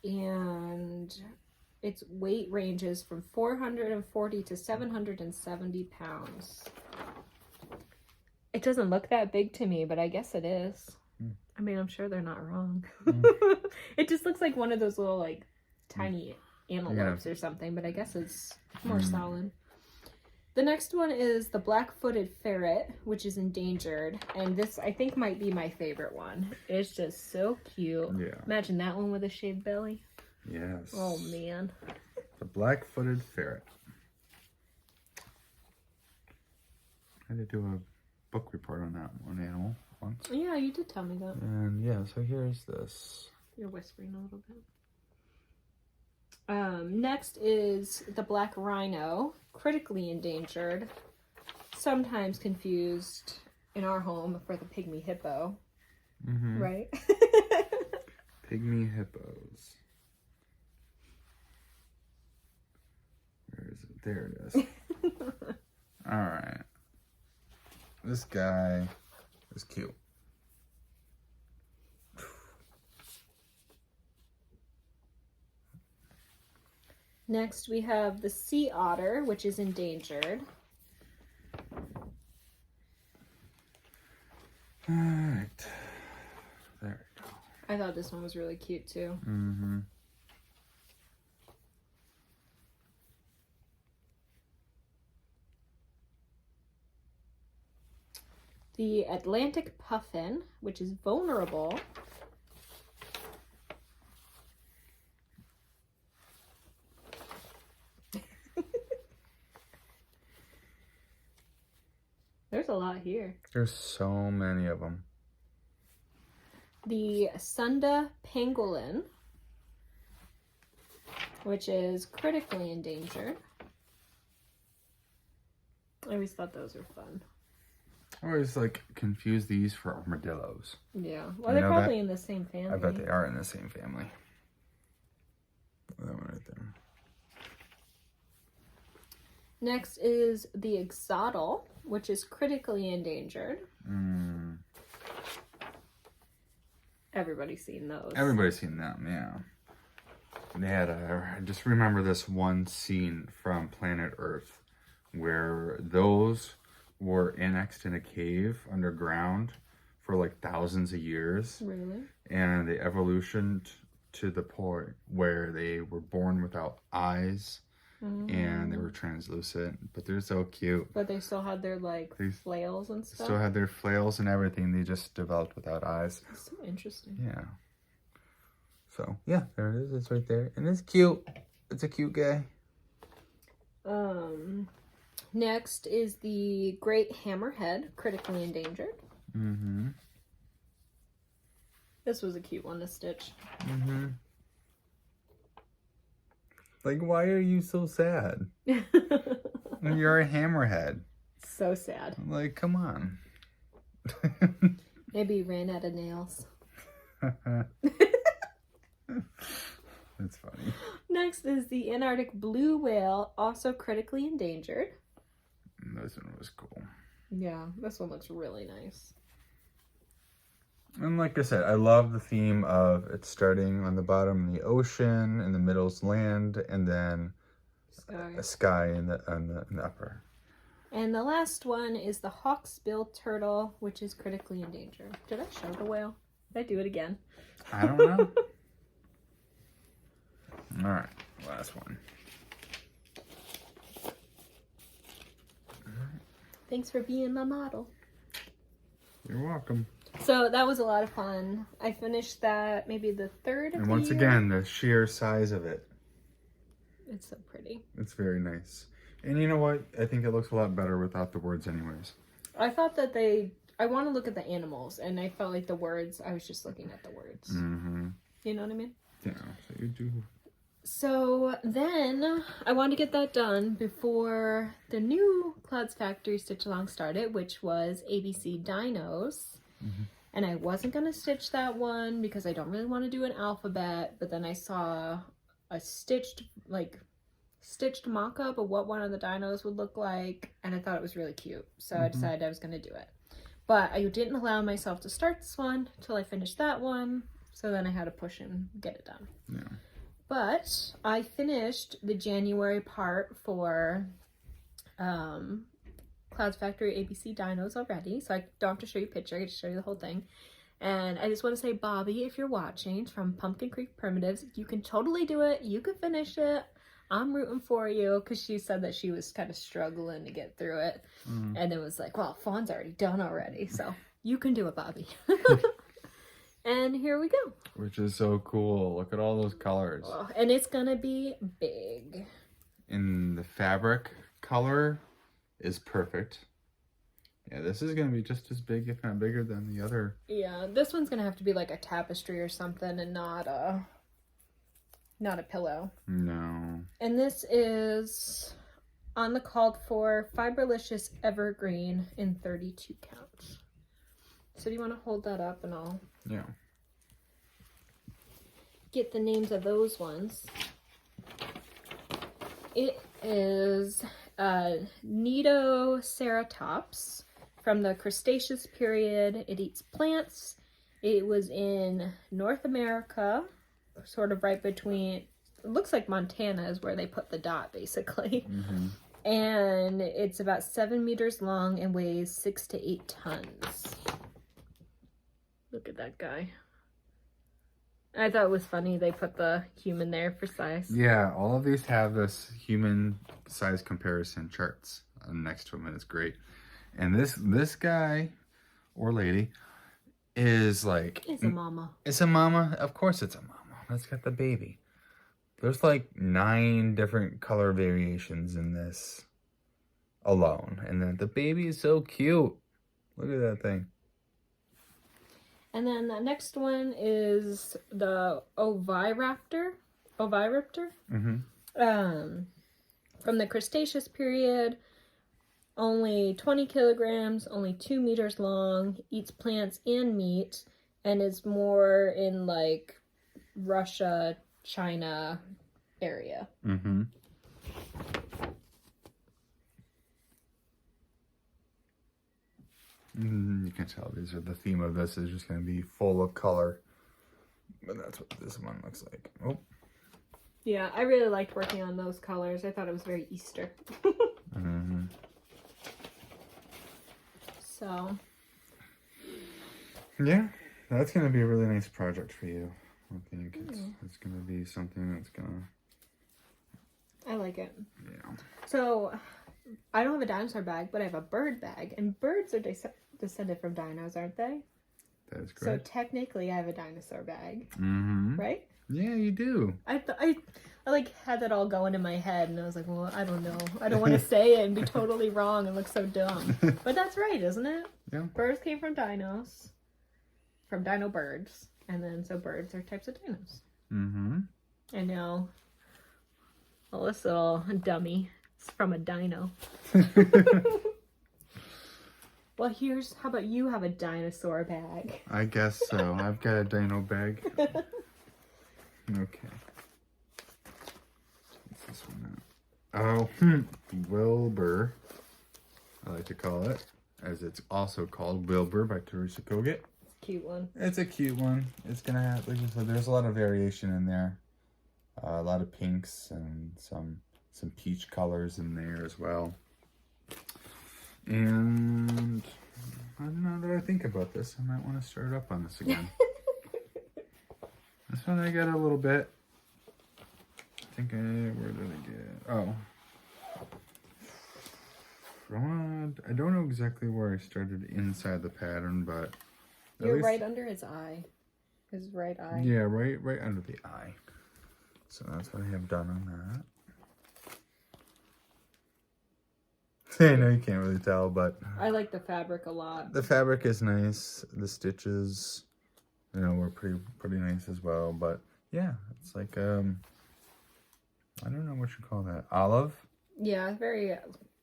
Speaker 2: and its weight ranges from 440 to 770 pounds. It doesn't look that big to me, but I guess it is. I mean, I'm sure they're not wrong. It just looks like one of those little, like, tiny antelopes or something, but I guess it's more solid. The next one is the black-footed ferret, which is endangered, and this, I think, might be my favorite one. It's just so cute.
Speaker 1: Yeah.
Speaker 2: Imagine that one with a shaved belly.
Speaker 1: Yes.
Speaker 2: Oh, man.
Speaker 1: The black-footed ferret. I had to do a book report on that one animal once.
Speaker 2: Yeah, you did tell me that.
Speaker 1: And yeah, so here's this.
Speaker 2: You're whispering a little bit. Next is the black rhino, critically endangered, sometimes confused in our home for the pygmy hippo, right?
Speaker 1: Pygmy hippos. Where is it? There it is. All right. This guy is cute.
Speaker 2: Next, we have the sea otter, which is endangered.
Speaker 1: All right. There we go.
Speaker 2: I thought this one was really cute, too. The Atlantic puffin, which is vulnerable. There's a lot here.
Speaker 1: There's so many of them.
Speaker 2: The Sunda Pangolin, which is critically endangered. I always thought those were fun.
Speaker 1: I always like confuse these for armadillos.
Speaker 2: Yeah, well, they're probably in the same family.
Speaker 1: I bet they are in the same family. That one right there.
Speaker 2: Next is the Axolotl, which is critically endangered. Everybody's seen those.
Speaker 1: Everybody's seen them, yeah. They had I just remember this one scene from Planet Earth where those were annexed in a cave underground for like thousands of years.
Speaker 2: Really?
Speaker 1: And they evolutioned to the point where they were born without eyes. And they were translucent, but they're so cute.
Speaker 2: But they still had their, like, flails and stuff?
Speaker 1: Still had their flails and everything. They just developed without eyes.
Speaker 2: That's so interesting.
Speaker 1: Yeah. So, yeah, there it is. It's right there. And it's cute. It's a cute guy.
Speaker 2: Next is the great hammerhead, critically endangered. This was a cute one to stitch.
Speaker 1: Like, why are you so sad? You're a hammerhead.
Speaker 2: So sad.
Speaker 1: Like, come on.
Speaker 2: Maybe he ran out of nails.
Speaker 1: That's funny.
Speaker 2: Next is the Antarctic blue whale, also critically endangered.
Speaker 1: This one was cool.
Speaker 2: Yeah, this one looks really nice.
Speaker 1: And like I said, I love the theme of it starting on the bottom in the ocean, in the middle's land, and then a sky in the upper.
Speaker 2: And the last one is the Hawksbill Turtle, which is critically endangered. Did I show the whale? Did I do it again?
Speaker 1: I don't know. All right, last one.
Speaker 2: Thanks for being my model.
Speaker 1: You're welcome.
Speaker 2: So that was a lot of fun. I finished that maybe the third of
Speaker 1: And
Speaker 2: the
Speaker 1: once
Speaker 2: year.
Speaker 1: again, the sheer size of it.
Speaker 2: It's so pretty.
Speaker 1: It's very nice. And you know what? I think it looks a lot better without the words anyways.
Speaker 2: I thought that I want to look at the animals, and I felt like the words, I was just looking at the words.
Speaker 1: Mm-hmm.
Speaker 2: You know what I mean?
Speaker 1: Yeah, so you do.
Speaker 2: So then I wanted to get that done before the new Clouds Factory Stitch Along started, which was ABC Dinos.
Speaker 1: Mm-hmm.
Speaker 2: And I wasn't going to stitch that one because I don't really want to do an alphabet, but then I saw a stitched mock-up of what one of the dinos would look like, and I thought it was really cute, so I decided I was going to do it. But I didn't allow myself to start this one till I finished that one, so then I had to push and get it done.
Speaker 1: Yeah.
Speaker 2: But I finished the January part for Clouds Factory ABC Dinos already, so I don't have to show you a picture, I get to show you the whole thing. And I just want to say, Bobby, if you're watching from Pumpkin Creek Primitives, you can totally do it. You can finish it. I'm rooting for you, because she said that she was kind of struggling to get through it. And it was like, well, Fawn's already done already, so you can do it, Bobby. And here we go.
Speaker 1: Which is so cool. Look at all those colors.
Speaker 2: Oh, and it's gonna be big.
Speaker 1: And the fabric color is perfect. Yeah, this is gonna be just as big, if not bigger, than the other.
Speaker 2: Yeah, this one's gonna have to be like a tapestry or something, and not a pillow.
Speaker 1: No.
Speaker 2: And this is on the called for Fiberlicious Evergreen in 32 counts. So do you want to hold that up and I'll get the names of those ones. It is Nidoceratops from the Cretaceous period. It eats plants. It was in North America, sort of right between, it looks like Montana is where they put the dot, basically. And it's about 7 meters long and weighs 6 to 8 tons. Look at that guy. I thought it was funny they put the human there for size.
Speaker 1: Yeah, all of these have this human size comparison charts next to them, and it's great. And this guy or lady is like...
Speaker 2: It's a mama.
Speaker 1: It's a mama? Of course it's a mama. It's got the baby. There's like 9 different color variations in this alone. And then the baby is so cute. Look at that thing.
Speaker 2: And then the next one is the Oviraptor. From the Cretaceous period. Only 20 kilograms, only 2 meters long, eats plants and meat, and is more in like Russia, China area.
Speaker 1: You can tell these are the theme of this is just going to be full of color. But that's what this one looks like. Oh.
Speaker 2: Yeah, I really liked working on those colors. I thought it was very Easter. So.
Speaker 1: Yeah, that's going to be a really nice project for you. I think it's going to be something that's going to...
Speaker 2: I like it.
Speaker 1: Yeah.
Speaker 2: So, I don't have a dinosaur bag, but I have a bird bag. And birds are descended from dinos, aren't they?
Speaker 1: That is
Speaker 2: So
Speaker 1: correct.
Speaker 2: technically I have a dinosaur bag. Right?
Speaker 1: Yeah, you do.
Speaker 2: I like had that all going in my head, and I was like, well, I don't know. I don't want to say it and be totally wrong and look so dumb. But that's right, isn't it?
Speaker 1: Yeah.
Speaker 2: Birds came from dinos. From dino birds. And then so birds are types of dinos. And now, well, this little dummy is from a dino. Well, how about you have a dinosaur bag?
Speaker 1: I guess so. I've got a dino bag. Okay. What's this one out? Oh, Wilbur. I like to call it, as it's also called Wilbur by Teresa Kogut.
Speaker 2: Cute one.
Speaker 1: It's a cute one. It's gonna have, like I said, there's a lot of variation in there. A lot of pinks and some peach colors in there as well. And I don't know that I think about this. I might want to start up on this again. This one I got a little bit. Okay, where did I get? Oh. I don't know exactly where I started inside the pattern, but
Speaker 2: you're right under his eye. His right eye.
Speaker 1: Yeah, right under the eye. So that's what I have done on that. I know you can't really tell, but
Speaker 2: I like the fabric a lot.
Speaker 1: The fabric is nice. The stitches, you know, were pretty nice as well. But yeah, it's like I don't know what you call that. Olive?
Speaker 2: Yeah, very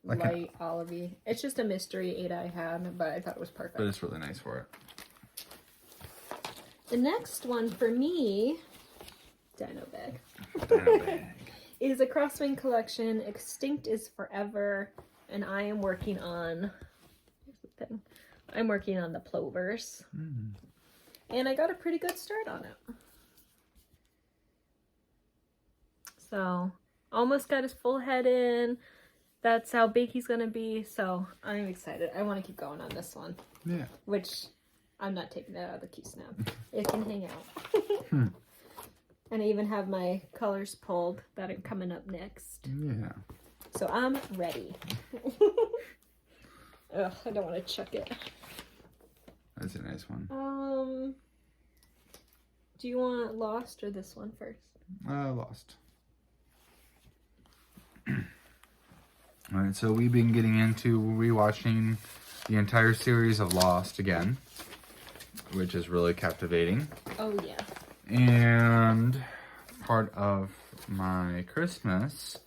Speaker 2: light olivey. It's just a mystery 8-eye had, but I thought it was perfect.
Speaker 1: But it's really nice for it.
Speaker 2: The next one for me, Dino Bag, is a Crosswing collection. Extinct is Forever, and I am working on. Here's the thing. I'm working on the plovers, and I got a pretty good start on it. So almost got his full head in. That's how big he's gonna be. So I'm excited. I want to keep going on this one.
Speaker 1: Yeah.
Speaker 2: Which. I'm not taking that out of the case now. It can hang out. And I even have my colors pulled that are coming up next.
Speaker 1: Yeah.
Speaker 2: So I'm ready. Ugh, I don't want to chuck it.
Speaker 1: That's a nice one.
Speaker 2: Do you want Lost or this one first?
Speaker 1: Lost. Alright, so we've been getting into rewatching the entire series of Lost again, which is really captivating.
Speaker 2: Oh, yeah.
Speaker 1: And part of my Christmas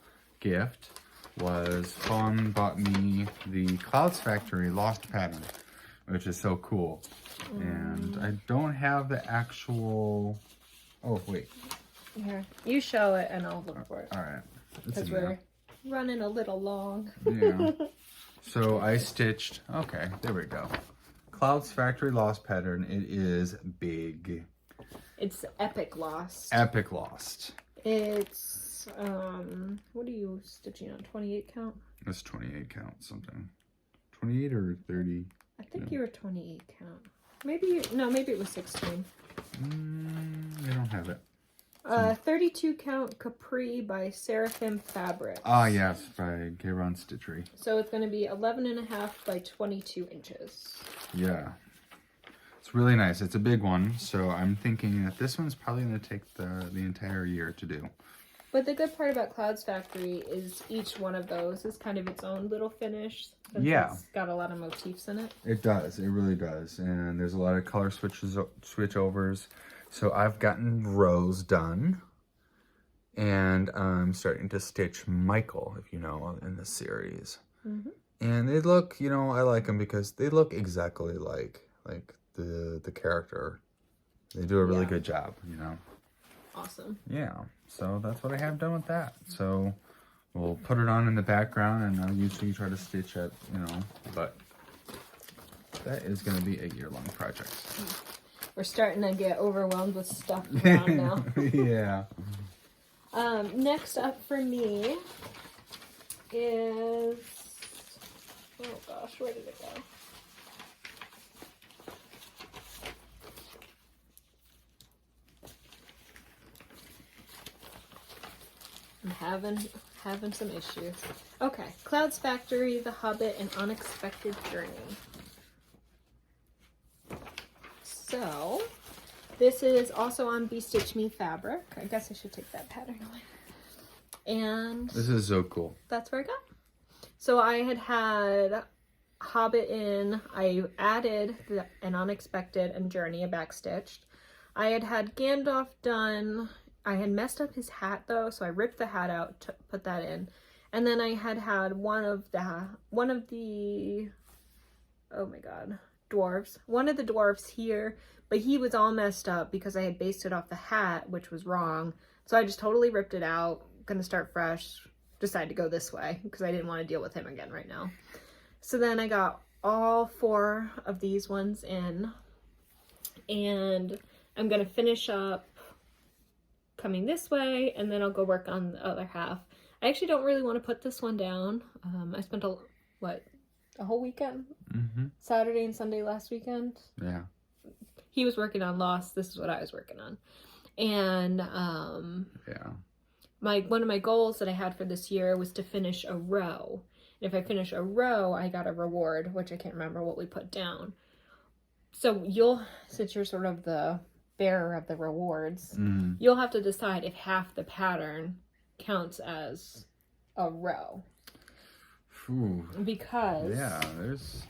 Speaker 1: gift was Fawn bought me the Clouds Factory Lost pattern, which is so cool. And I don't have the actual... Oh, wait.
Speaker 2: Here, you show it and I'll look for it.
Speaker 1: All right.
Speaker 2: Because we're running a little long.
Speaker 1: Yeah. So I stitched... Okay, there we go. Clouds Factory Lost pattern. It is big.
Speaker 2: It's Epic Lost.
Speaker 1: Epic Lost.
Speaker 2: It's, what are you stitching on? 28 count?
Speaker 1: It's 28 count something. 28 or 30?
Speaker 2: I think you were 28 count. Maybe, no, maybe it was 16.
Speaker 1: I don't have it.
Speaker 2: 32 count Capri by Seraphim Fabric.
Speaker 1: Ah, yes, by Gayron Stitchery.
Speaker 2: So it's going to be 11.5 by 22 inches.
Speaker 1: Yeah. It's really nice. It's a big one, so I'm thinking that this one's probably going to take the entire year to do.
Speaker 2: But the good part about Clouds Factory is each one of those is kind of its own little finish.
Speaker 1: Yeah.
Speaker 2: It's got a lot of motifs in it.
Speaker 1: It does. It really does. And there's a lot of color switchovers. So I've gotten Rose done. And I'm starting to stitch Michael, if you know, in the series. And they look, you know, I like them because they look exactly like the character. They do a really good job, you know.
Speaker 2: Awesome.
Speaker 1: Yeah. So that's what I have done with that. So we'll put it on in the background, and I'll usually try to stitch it, you know, but that is going to be a year-long project.
Speaker 2: We're starting to get overwhelmed with stuff around now.
Speaker 1: Yeah.
Speaker 2: Next up for me is, oh gosh, where did it go? I'm having some issues. Okay, Clouds Factory, The Hobbit, and Unexpected Journey. So, this is also on Be Stitch Me fabric. I guess I should take that pattern away. And
Speaker 1: this is so cool.
Speaker 2: That's where I got. So I had Hobbit in. I added an Unexpected and Journey, a backstitched. I had Gandalf done. I had messed up his hat though, so I ripped the hat out to put that in. And then I had one of the oh my god, dwarves. One of the dwarves here, but he was all messed up because I had based it off the hat, which was wrong. So I just totally ripped it out. Gonna start fresh. Decided to go this way because I didn't want to deal with him again right now. So then I got all 4 of these ones in, and I'm gonna finish up coming this way, and then I'll go work on the other half. I actually don't really want to put this one down. I spent a whole weekend? Saturday and Sunday last weekend.
Speaker 1: Yeah.
Speaker 2: He was working on Lost. This is what I was working on. And
Speaker 1: yeah.
Speaker 2: one of my goals that I had for this year was to finish a row. And if I finish a row, I got a reward, which I can't remember what we put down. So since you're sort of the bearer of the rewards, you'll have to decide if half the pattern counts as a row.
Speaker 1: Ooh.
Speaker 2: Because...
Speaker 1: Yeah, there's...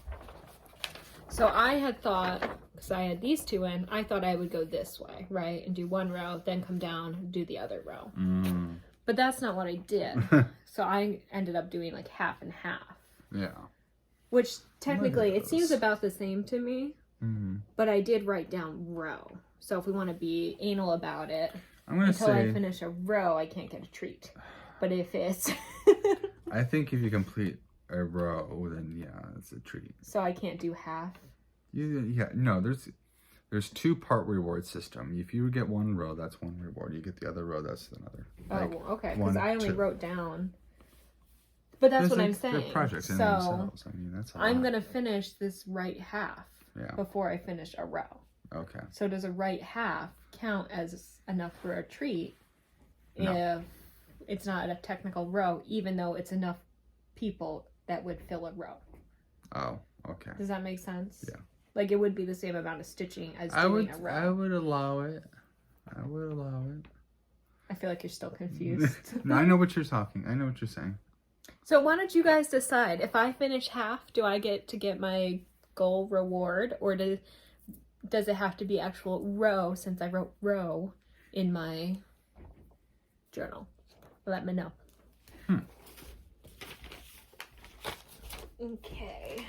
Speaker 2: So I had thought, because I had these two in, I thought I would go this way, right? And do one row, then come down, do the other row. But that's not what I did. So I ended up doing like half and half. Yeah. Which technically, it seems about the same to me. But I did write down row. So if we want to be anal about it, until I finish a row, I can't get a treat. But if it's...
Speaker 1: I think if you complete a row, then yeah, it's a treat.
Speaker 2: So I can't do half?
Speaker 1: Yeah, no, there's 2-part reward system. If you get one row, that's one reward. You get the other row, that's another.
Speaker 2: Oh, okay, because I only wrote down. But that's what I'm saying.
Speaker 1: They're projects in themselves. I mean, that's
Speaker 2: I'm going to finish this right half before I finish a row.
Speaker 1: Okay.
Speaker 2: So does a right half count as enough for a treat if it's not a technical row, even though it's enough people that would fill a row?
Speaker 1: Oh, okay.
Speaker 2: Does that make sense?
Speaker 1: Yeah.
Speaker 2: Like it would be the same amount of stitching as doing a row.
Speaker 1: I would allow it.
Speaker 2: I feel like you're still confused.
Speaker 1: No, I know what you're talking. I know what you're saying.
Speaker 2: So why don't you guys decide? If I finish half, do I get my goal reward, or does it have to be actual row since I wrote row in my journal? Let me know. Okay.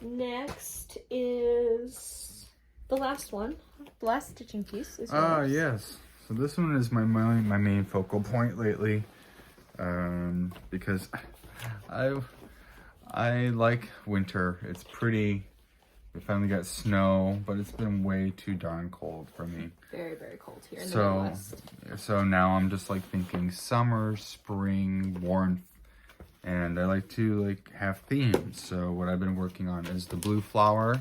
Speaker 2: Next is the last one. The last stitching piece is yours.
Speaker 1: Yes. So this one is my main focal point lately. Because I like winter. It's pretty. We finally got snow, but it's been way too darn cold for me.
Speaker 2: Very, very cold here in the Midwest.
Speaker 1: So now I'm just like thinking summer, spring, warmth, and I like to have themes. So what I've been working on is the blue flower,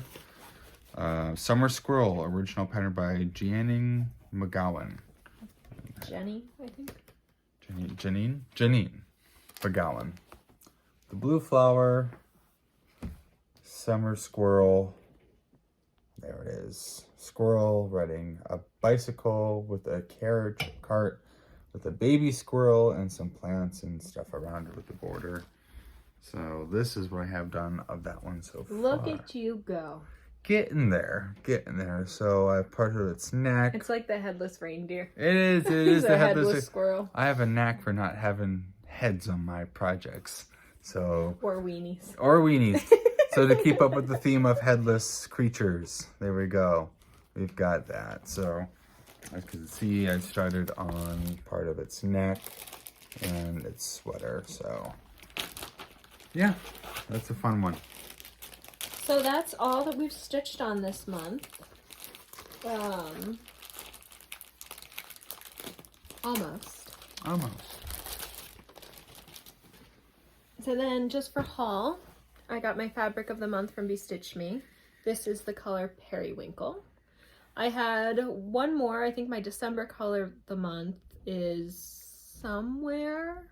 Speaker 1: summer squirrel, original pattern by Janine McGowan.
Speaker 2: Jenny, I think.
Speaker 1: Janine McGowan. The blue flower, summer squirrel. There it is. Squirrel riding a bicycle with a carriage cart with a baby squirrel and some plants and stuff around it with the border. So this is what I have done of that one so far.
Speaker 2: Look at you go.
Speaker 1: Getting there. So I parted its neck.
Speaker 2: It's like the headless reindeer.
Speaker 1: It is the
Speaker 2: headless squirrel.
Speaker 1: I have a knack for not having heads on my projects. So
Speaker 2: Or weenies.
Speaker 1: So to keep up with the theme of headless creatures, there we go. We've got that. So as you can see, I started on part of its neck and its sweater. So yeah, that's a fun one.
Speaker 2: So that's all that we've stitched on this month. Almost. So then just for haul, I got my fabric of the month from Bestitch Me. This is the color Periwinkle. I had one more. I think my December color of the month is somewhere.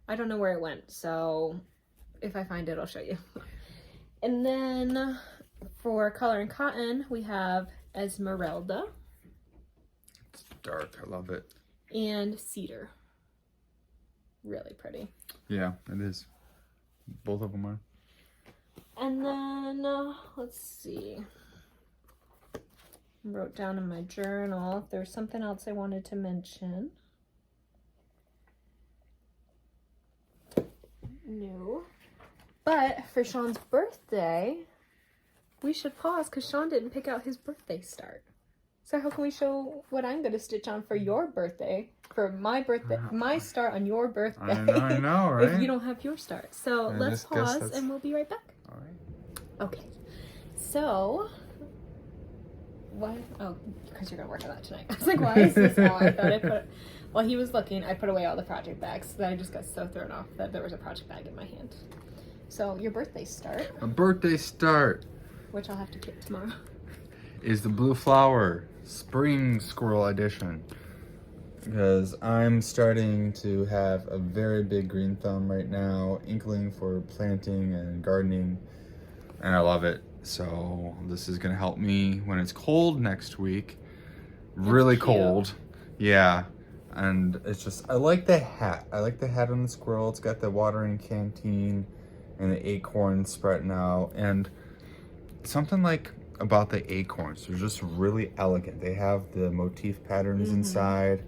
Speaker 2: I don't know where it went, so if I find it, I'll show you. And then for color and cotton, we have Esmeralda.
Speaker 1: It's dark. I love it.
Speaker 2: And Cedar. Really pretty.
Speaker 1: Yeah, it is. Both of them are.
Speaker 2: And then, let's see. I wrote down in my journal if there's something else I wanted to mention. No. But for Shawn's birthday, we should pause because Shawn didn't pick out his birthday start. So how can we show what I'm going to stitch on for your birthday? For my birthday, my start on your birthday.
Speaker 1: I know, right?
Speaker 2: If you don't have your start. So let's pause and we'll be right back.
Speaker 1: All right.
Speaker 2: Okay. So, what? Oh, because you're going to work on that tonight. I was like, why is this how I thought I put... While he was looking, I put away all the project bags. Then I just got so thrown off that there was a project bag in my hand. So, your birthday start.
Speaker 1: A birthday start.
Speaker 2: Which I'll have to get tomorrow.
Speaker 1: Is the Blue Flower Spring Squirrel Edition. because I'm starting to have a very big green thumb right now, inkling for planting and gardening, and I love it. So this is gonna help me when it's cold next week. Really cold. Yeah. And it's just, I like the hat. I like the hat on the squirrel. It's got the watering canteen and the acorns sprouting out. And something like about the acorns, they're just really elegant. They have the motif patterns inside.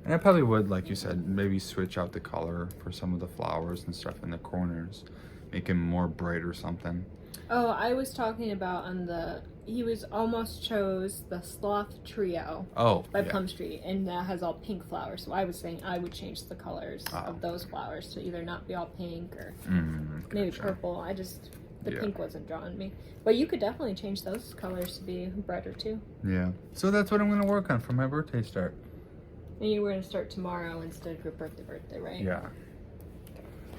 Speaker 1: And I probably would, like you said, maybe switch out the color for some of the flowers and stuff in the corners. Make them more bright or something.
Speaker 2: Oh, I was talking about he was almost chose the Sloth Trio by Plum Street, and that has all pink flowers. So I was saying I would change the colors of those flowers to either not be all pink or maybe purple. The pink wasn't drawing me. But you could definitely change those colors to be brighter too.
Speaker 1: Yeah. So that's what I'm going to work on for my birthday start.
Speaker 2: And you were going to start tomorrow instead of your birthday, right?
Speaker 1: Yeah.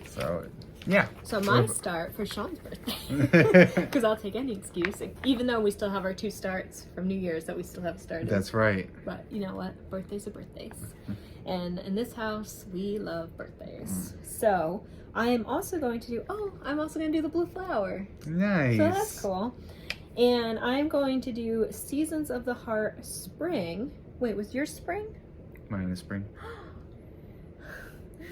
Speaker 1: So, yeah.
Speaker 2: So my start for Shawn's birthday, because I'll take any excuse, even though we still have our 2 starts from New Year's that we still have started.
Speaker 1: That's right.
Speaker 2: But you know what? Birthdays are birthdays. And in this house, we love birthdays. So I am also going to do, the blue flower.
Speaker 1: Nice.
Speaker 2: So that's cool. And I'm going to do Seasons of the Heart Spring. Wait, was yours spring?
Speaker 1: Mine is spring.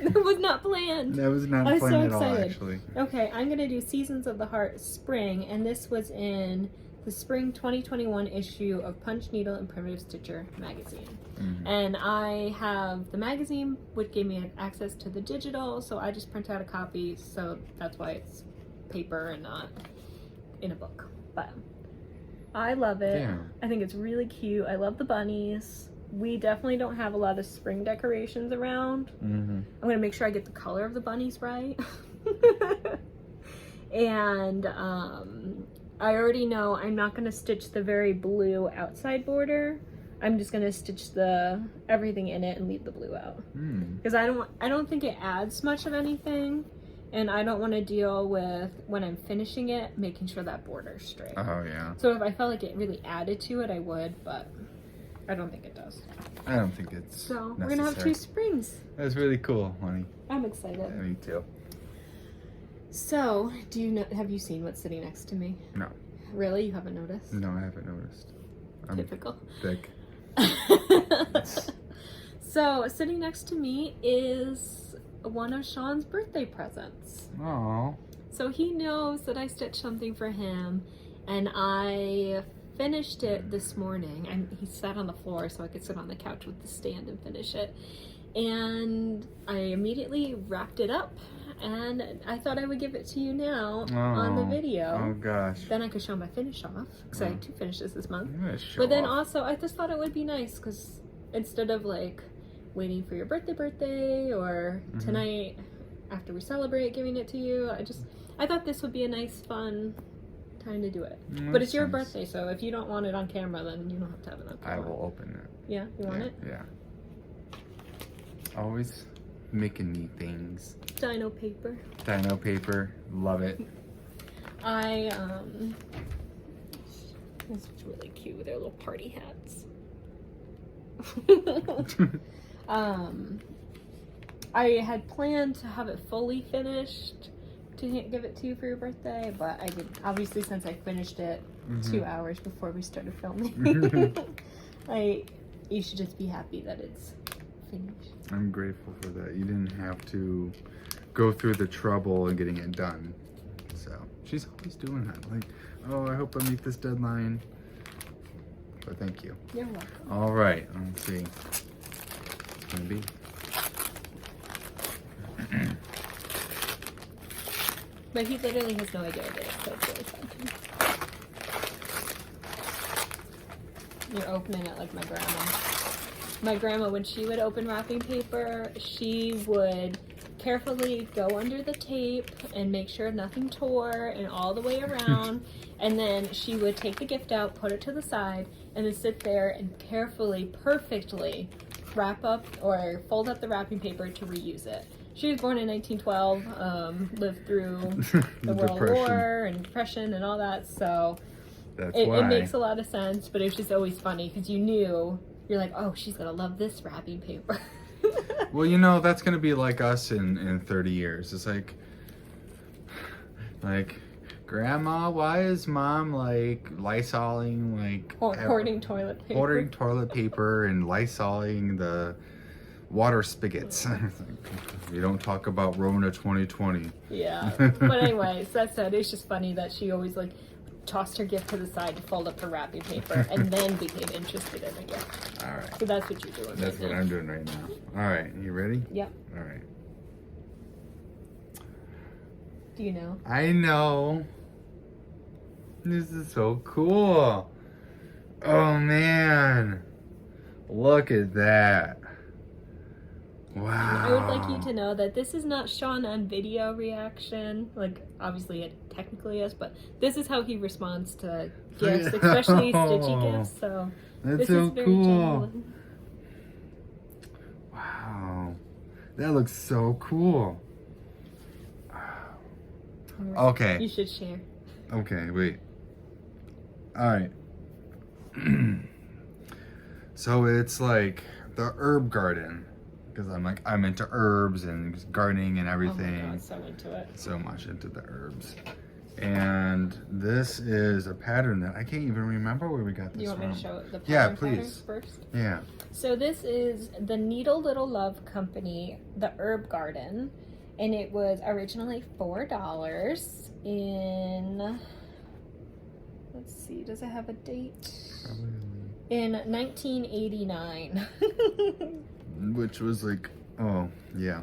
Speaker 2: That was not planned.
Speaker 1: That was not planned at all, actually.
Speaker 2: Okay, I'm going to do Seasons of the Heart Spring, and this was in the spring 2021 issue of Punch Needle and Primitive Stitcher magazine. And I have the magazine, which gave me access to the digital, so I just print out a copy, so that's why it's paper and not in a book. But I love it.
Speaker 1: Yeah.
Speaker 2: I think it's really cute. I love the bunnies. We definitely don't have a lot of spring decorations around. I'm going to make sure I get the color of the bunnies right. And I already know I'm not going to stitch the very blue outside border. I'm just going to stitch everything in it and leave the blue out. Because I don't think it adds much of anything. And I don't want to deal with, when I'm finishing it, making sure that border's straight.
Speaker 1: Oh, yeah.
Speaker 2: So if I felt like it really added to it, I would, but I don't think it does.
Speaker 1: I don't think it's
Speaker 2: So we're gonna have 2 springs.
Speaker 1: That's really cool, honey.
Speaker 2: I'm excited.
Speaker 1: Yeah, me too.
Speaker 2: So, have you seen what's sitting next to me?
Speaker 1: No.
Speaker 2: Really? You haven't noticed?
Speaker 1: No, I haven't noticed. I'm
Speaker 2: Typical.
Speaker 1: thick.
Speaker 2: So, sitting next to me is one of Shawn's birthday presents.
Speaker 1: Aww.
Speaker 2: So he knows that I stitched something for him, and I finished it this morning. He sat on the floor so I could sit on the couch with the stand and finish it. And I immediately wrapped it up, and I thought I would give it to you now on the video.
Speaker 1: Oh gosh.
Speaker 2: Then I could show my finish off, because I had 2 finishes this month.
Speaker 1: But
Speaker 2: then also, I just thought it would be nice, because instead of like waiting for your birthday or tonight after we celebrate giving it to you, I thought this would be a nice fun time to do it. But it's your birthday, so if you don't want it on camera, then you don't have to have it on camera.
Speaker 1: I will open it.
Speaker 2: Yeah, you want it?
Speaker 1: Yeah. Always making me things.
Speaker 2: Dino paper.
Speaker 1: Dino paper, love it.
Speaker 2: This is really cute with their little party hats. I had planned to have it fully finished to give it to you for your birthday, but I didn't. Obviously, since I finished it 2 hours before we started filming, you should just be happy that it's finished.
Speaker 1: I'm grateful for that. You didn't have to go through the trouble of getting it done. So she's always doing that. Like, oh, I hope I meet this deadline. But thank you.
Speaker 2: You're welcome.
Speaker 1: All right, let's see. It's gonna be.
Speaker 2: But he literally has no idea what it is, so it's really fun. You're opening it like my grandma. My grandma, when she would open wrapping paper, she would carefully go under the tape and make sure nothing tore and all the way around. And then she would take the gift out, put it to the side, and then sit there and carefully, perfectly wrap up or fold up the wrapping paper to reuse it. She was born in 1912, lived through the World War and Depression and all that, so it makes a lot of sense, but it was just always funny because you knew you're like, oh, she's gonna love this wrapping paper.
Speaker 1: Well, you know, that's gonna be like us in 30 years. It's like, Grandma, why is Mom like Lysoling, like
Speaker 2: hoarding toilet paper?
Speaker 1: Hoarding toilet paper and Lysoling the water spigots. We don't talk about Rona 2020.
Speaker 2: Yeah. But anyways, that said, it's just funny that she always like tossed her gift to the side to fold up her wrapping paper and then became interested in the gift.
Speaker 1: All right.
Speaker 2: So that's what you're doing.
Speaker 1: That's what I'm doing right now. All right. You ready?
Speaker 2: Yep.
Speaker 1: All right.
Speaker 2: Do you know?
Speaker 1: I know. This is so cool. Oh man. Look at that. Wow.
Speaker 2: I would like you to know that this is not Shawn on video reaction. Like, obviously it technically is, but this is how he responds to gifts, especially Stitchy gifts. So
Speaker 1: that's
Speaker 2: this
Speaker 1: so
Speaker 2: is very
Speaker 1: cool.
Speaker 2: genuine.
Speaker 1: Wow. That looks so cool. Okay.
Speaker 2: You should share.
Speaker 1: Okay, wait. All right. So it's like the herb garden. Because I'm into herbs and gardening and everything.
Speaker 2: Oh my God, so into it.
Speaker 1: So much into the herbs. And this is a pattern that I can't even remember where we got this from.
Speaker 2: You want me to show the pattern?
Speaker 1: Yeah, please.
Speaker 2: First?
Speaker 1: Yeah.
Speaker 2: So this is the Needle Little Love Company, the Herb Garden. And it was originally $4 in, let's see, does it have a date?
Speaker 1: Probably.
Speaker 2: In 1989.
Speaker 1: Which was like, oh, yeah.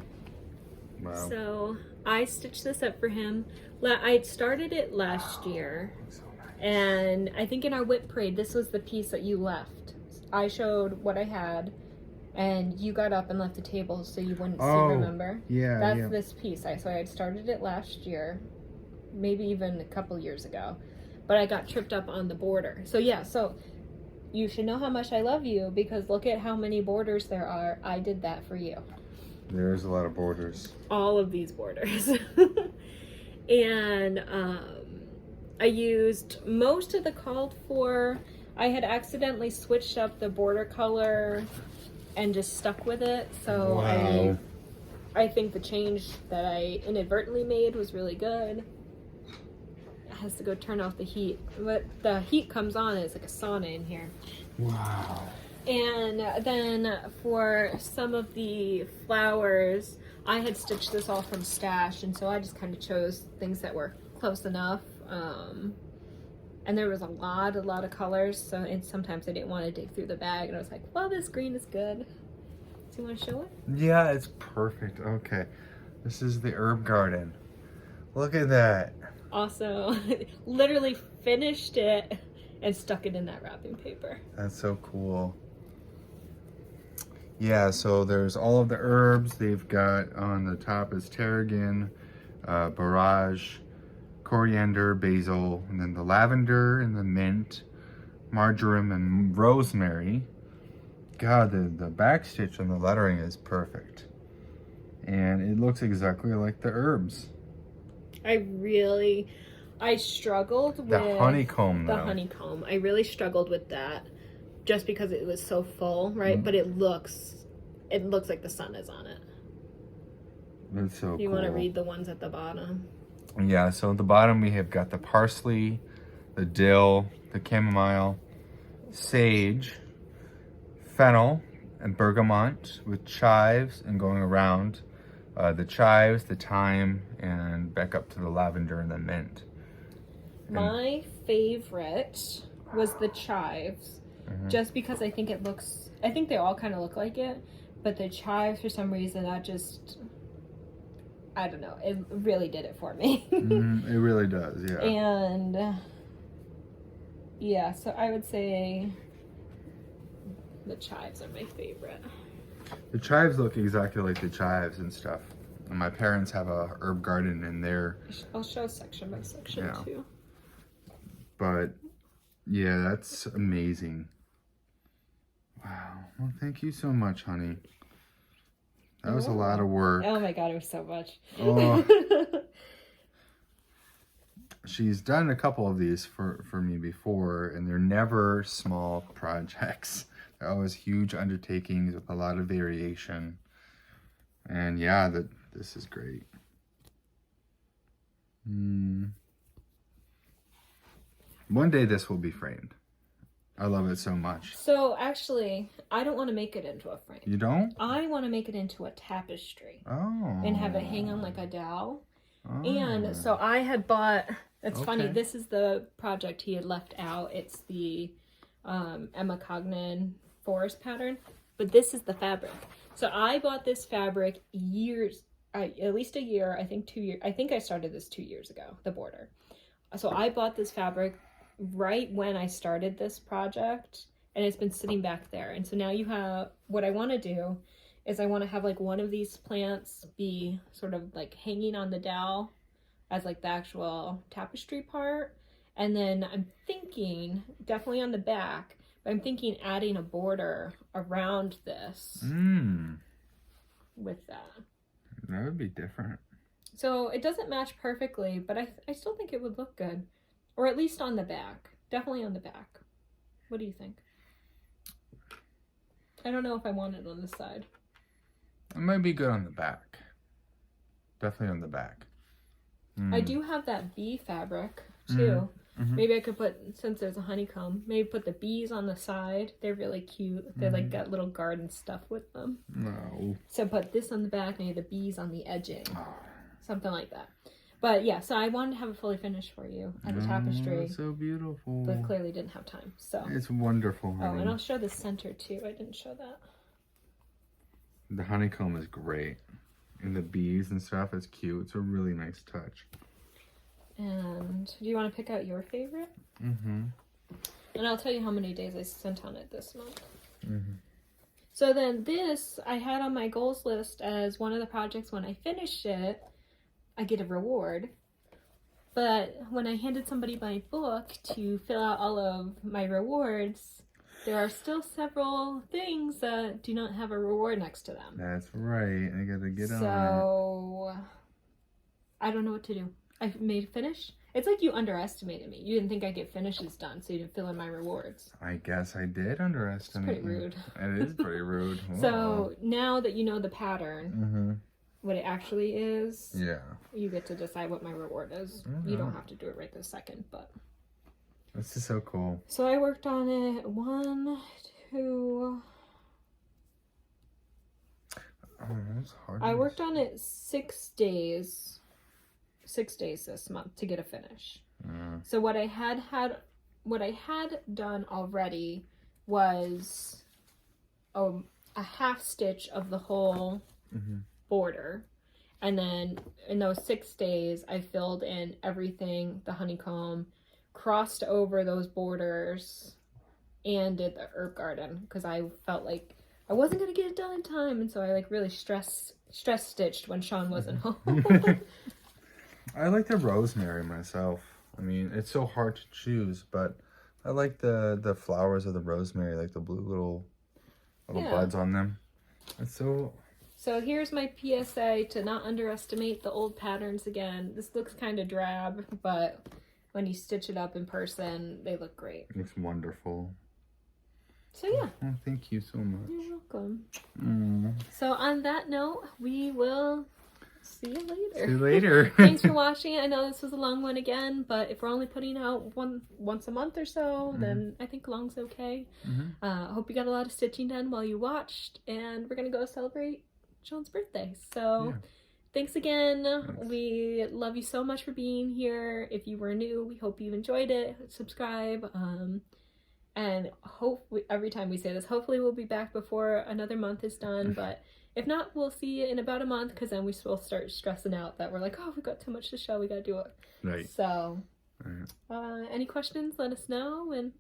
Speaker 1: Wow.
Speaker 2: So I stitched this up for him. I started it last year.
Speaker 1: So nice.
Speaker 2: And I think in our whip parade, this was the piece that you left. I showed what I had, and you got up and left the table so you wouldn't see, remember?
Speaker 1: Yeah,
Speaker 2: That's this piece. So I had started it last year, maybe even a couple years ago. But I got tripped up on the border. So yeah, so you should know how much I love you because look at how many borders there are. I did that for you.
Speaker 1: There's a lot of borders.
Speaker 2: All of these borders. And I used most of the called for. I had accidentally switched up the border color and just stuck with it. So
Speaker 1: wow.
Speaker 2: I think the change that I inadvertently made was really good. Has to go turn off the heat, but the heat comes on. It's like a sauna in here.
Speaker 1: Wow.
Speaker 2: And then for some of the flowers, I had stitched this all from stash, and so I just kind of chose things that were close enough. And there was a lot of colors, so and sometimes I didn't want to dig through the bag, and I was like, well, this green is good. So you want to show it?
Speaker 1: Yeah, it's perfect. Okay. This is the herb garden. Look at that.
Speaker 2: Also, literally finished it and stuck it in that wrapping paper.
Speaker 1: That's so cool. Yeah, so there's all of the herbs. They've got on the top is tarragon, borage, coriander, basil, and then the lavender and the mint, marjoram, and rosemary. God, the back stitch on the lettering is perfect. And it looks exactly like the herbs.
Speaker 2: I struggled with
Speaker 1: the honeycomb,
Speaker 2: the
Speaker 1: though.
Speaker 2: honeycomb. I really struggled with that just because it was so full, right?
Speaker 1: Mm-hmm.
Speaker 2: But it looks like the sun is on it.
Speaker 1: That's so cool.
Speaker 2: You want to read the ones at the bottom?
Speaker 1: Yeah, so at the bottom we have got the parsley, the dill, the chamomile, sage, fennel, and bergamot with chives and going around. The chives, the thyme, and back up to the lavender and the mint.
Speaker 2: My favorite was the chives, just because I think they all kind of look like it, but the chives, for some reason, I don't know, it really did it for me.
Speaker 1: It really does, yeah.
Speaker 2: And, yeah, so I would say the chives are my favorite.
Speaker 1: The chives look exactly like the chives and stuff. And my parents have a herb garden in there.
Speaker 2: I'll show section by section too.
Speaker 1: But yeah, that's amazing. Wow. Well, thank you so much, honey. That was a lot of work.
Speaker 2: Oh my God, it was so much.
Speaker 1: Oh. She's done a couple of these for me before, and they're never small projects. always huge undertakings with a lot of variation. And yeah, this is great. One day this will be framed. I love it so much.
Speaker 2: So actually, I don't want to make it into a frame.
Speaker 1: You don't?
Speaker 2: I want to make it into a tapestry.
Speaker 1: Oh.
Speaker 2: And have it hang on like a dowel.
Speaker 1: Oh.
Speaker 2: And so I had bought, it's funny,
Speaker 1: Okay.
Speaker 2: this is the project he had left out. It's the Emma Cognan forest pattern. But this is the fabric. So I bought this fabric at least a year, I think 2 years. I think I started this 2 years ago, the border. So I bought this fabric right when I started this project, and it's been sitting back there. And so now you have, what I want to do is I want to have like one of these plants be sort of like hanging on the dowel as like the actual tapestry part. And then I'm thinking, definitely on the back, but I'm thinking adding a border around this with that.
Speaker 1: That would be different.
Speaker 2: So it doesn't match perfectly, but I still think it would look good. Or at least on the back. Definitely on the back. What do you think? I don't know if I want it on the side.
Speaker 1: It might be good on the back. Definitely on the back.
Speaker 2: I do have that bee fabric too. Maybe I could put, since there's a honeycomb, maybe put the bees on the side. They're really cute. They're like got little garden stuff with them.
Speaker 1: No.
Speaker 2: So put this on the back, maybe the bees on the edging. Something like that. But yeah, so I wanted to have it fully finished for you as a tapestry.
Speaker 1: It's so beautiful.
Speaker 2: But clearly didn't have time. So
Speaker 1: It's wonderful, honey.
Speaker 2: Oh, and I'll show the center too. I didn't show that.
Speaker 1: The honeycomb is great. And the bees and stuff, it's cute. It's a really nice touch.
Speaker 2: And do you want to pick out your favorite? And I'll tell you how many days I spent on it this month. So then this, I had on my goals list as one of the projects. When I finish it, I get a reward. But when I handed somebody my book to fill out all of my rewards, there are still several things that do not have a reward next to them.
Speaker 1: That's right. I gotta get on it.
Speaker 2: So I don't know what to do. I made finish. It's like you underestimated me. You didn't think I'd get finishes done, so you didn't fill in my rewards.
Speaker 1: I guess I did underestimate
Speaker 2: It's pretty rude.
Speaker 1: It is pretty rude.
Speaker 2: So now that you know the pattern, what it actually is,
Speaker 1: yeah,
Speaker 2: you get to decide what my reward is. You don't have to do it right this second, but
Speaker 1: this is so cool.
Speaker 2: so I worked on it 1, 2.
Speaker 1: That's hard.
Speaker 2: I worked on it 6 days. 6 days this month to get a finish. So what I had done already was a half stitch of the whole border, and then in those 6 days I filled in everything, the honeycomb, crossed over those borders, and did the herb garden because I felt like I wasn't gonna get it done in time, and so I like really stress stitched when Shawn wasn't home.
Speaker 1: I like the rosemary myself. I mean, it's so hard to choose, but I like the flowers of the rosemary, like the blue little buds on them. It's so...
Speaker 2: So here's my PSA to not underestimate the old patterns again. This looks kind of drab, but when you stitch it up in person, they look great.
Speaker 1: It's wonderful.
Speaker 2: So yeah.
Speaker 1: Oh, thank you so much.
Speaker 2: You're welcome. So on that note, we will... see you later.
Speaker 1: See you later.
Speaker 2: Thanks for watching. I know this was a long one again, but if we're only putting out once a month or so, then I think long's okay. Hope you got a lot of stitching done while you watched, and we're gonna go celebrate Shawn's birthday. So thanks again. We love you so much for being here. If you were new, we hope you enjoyed it. Subscribe. And every time we say this, hopefully we'll be back before another month is done, but if not, we'll see you in about a month, because then we will start stressing out that we're like, oh, we've got too much to show, we gotta do it.
Speaker 1: Right.
Speaker 2: So, any questions, let us know, and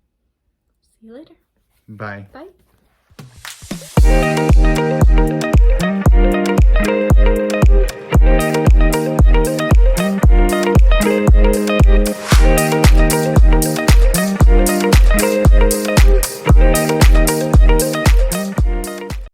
Speaker 2: see you later.
Speaker 1: Bye.
Speaker 2: Bye.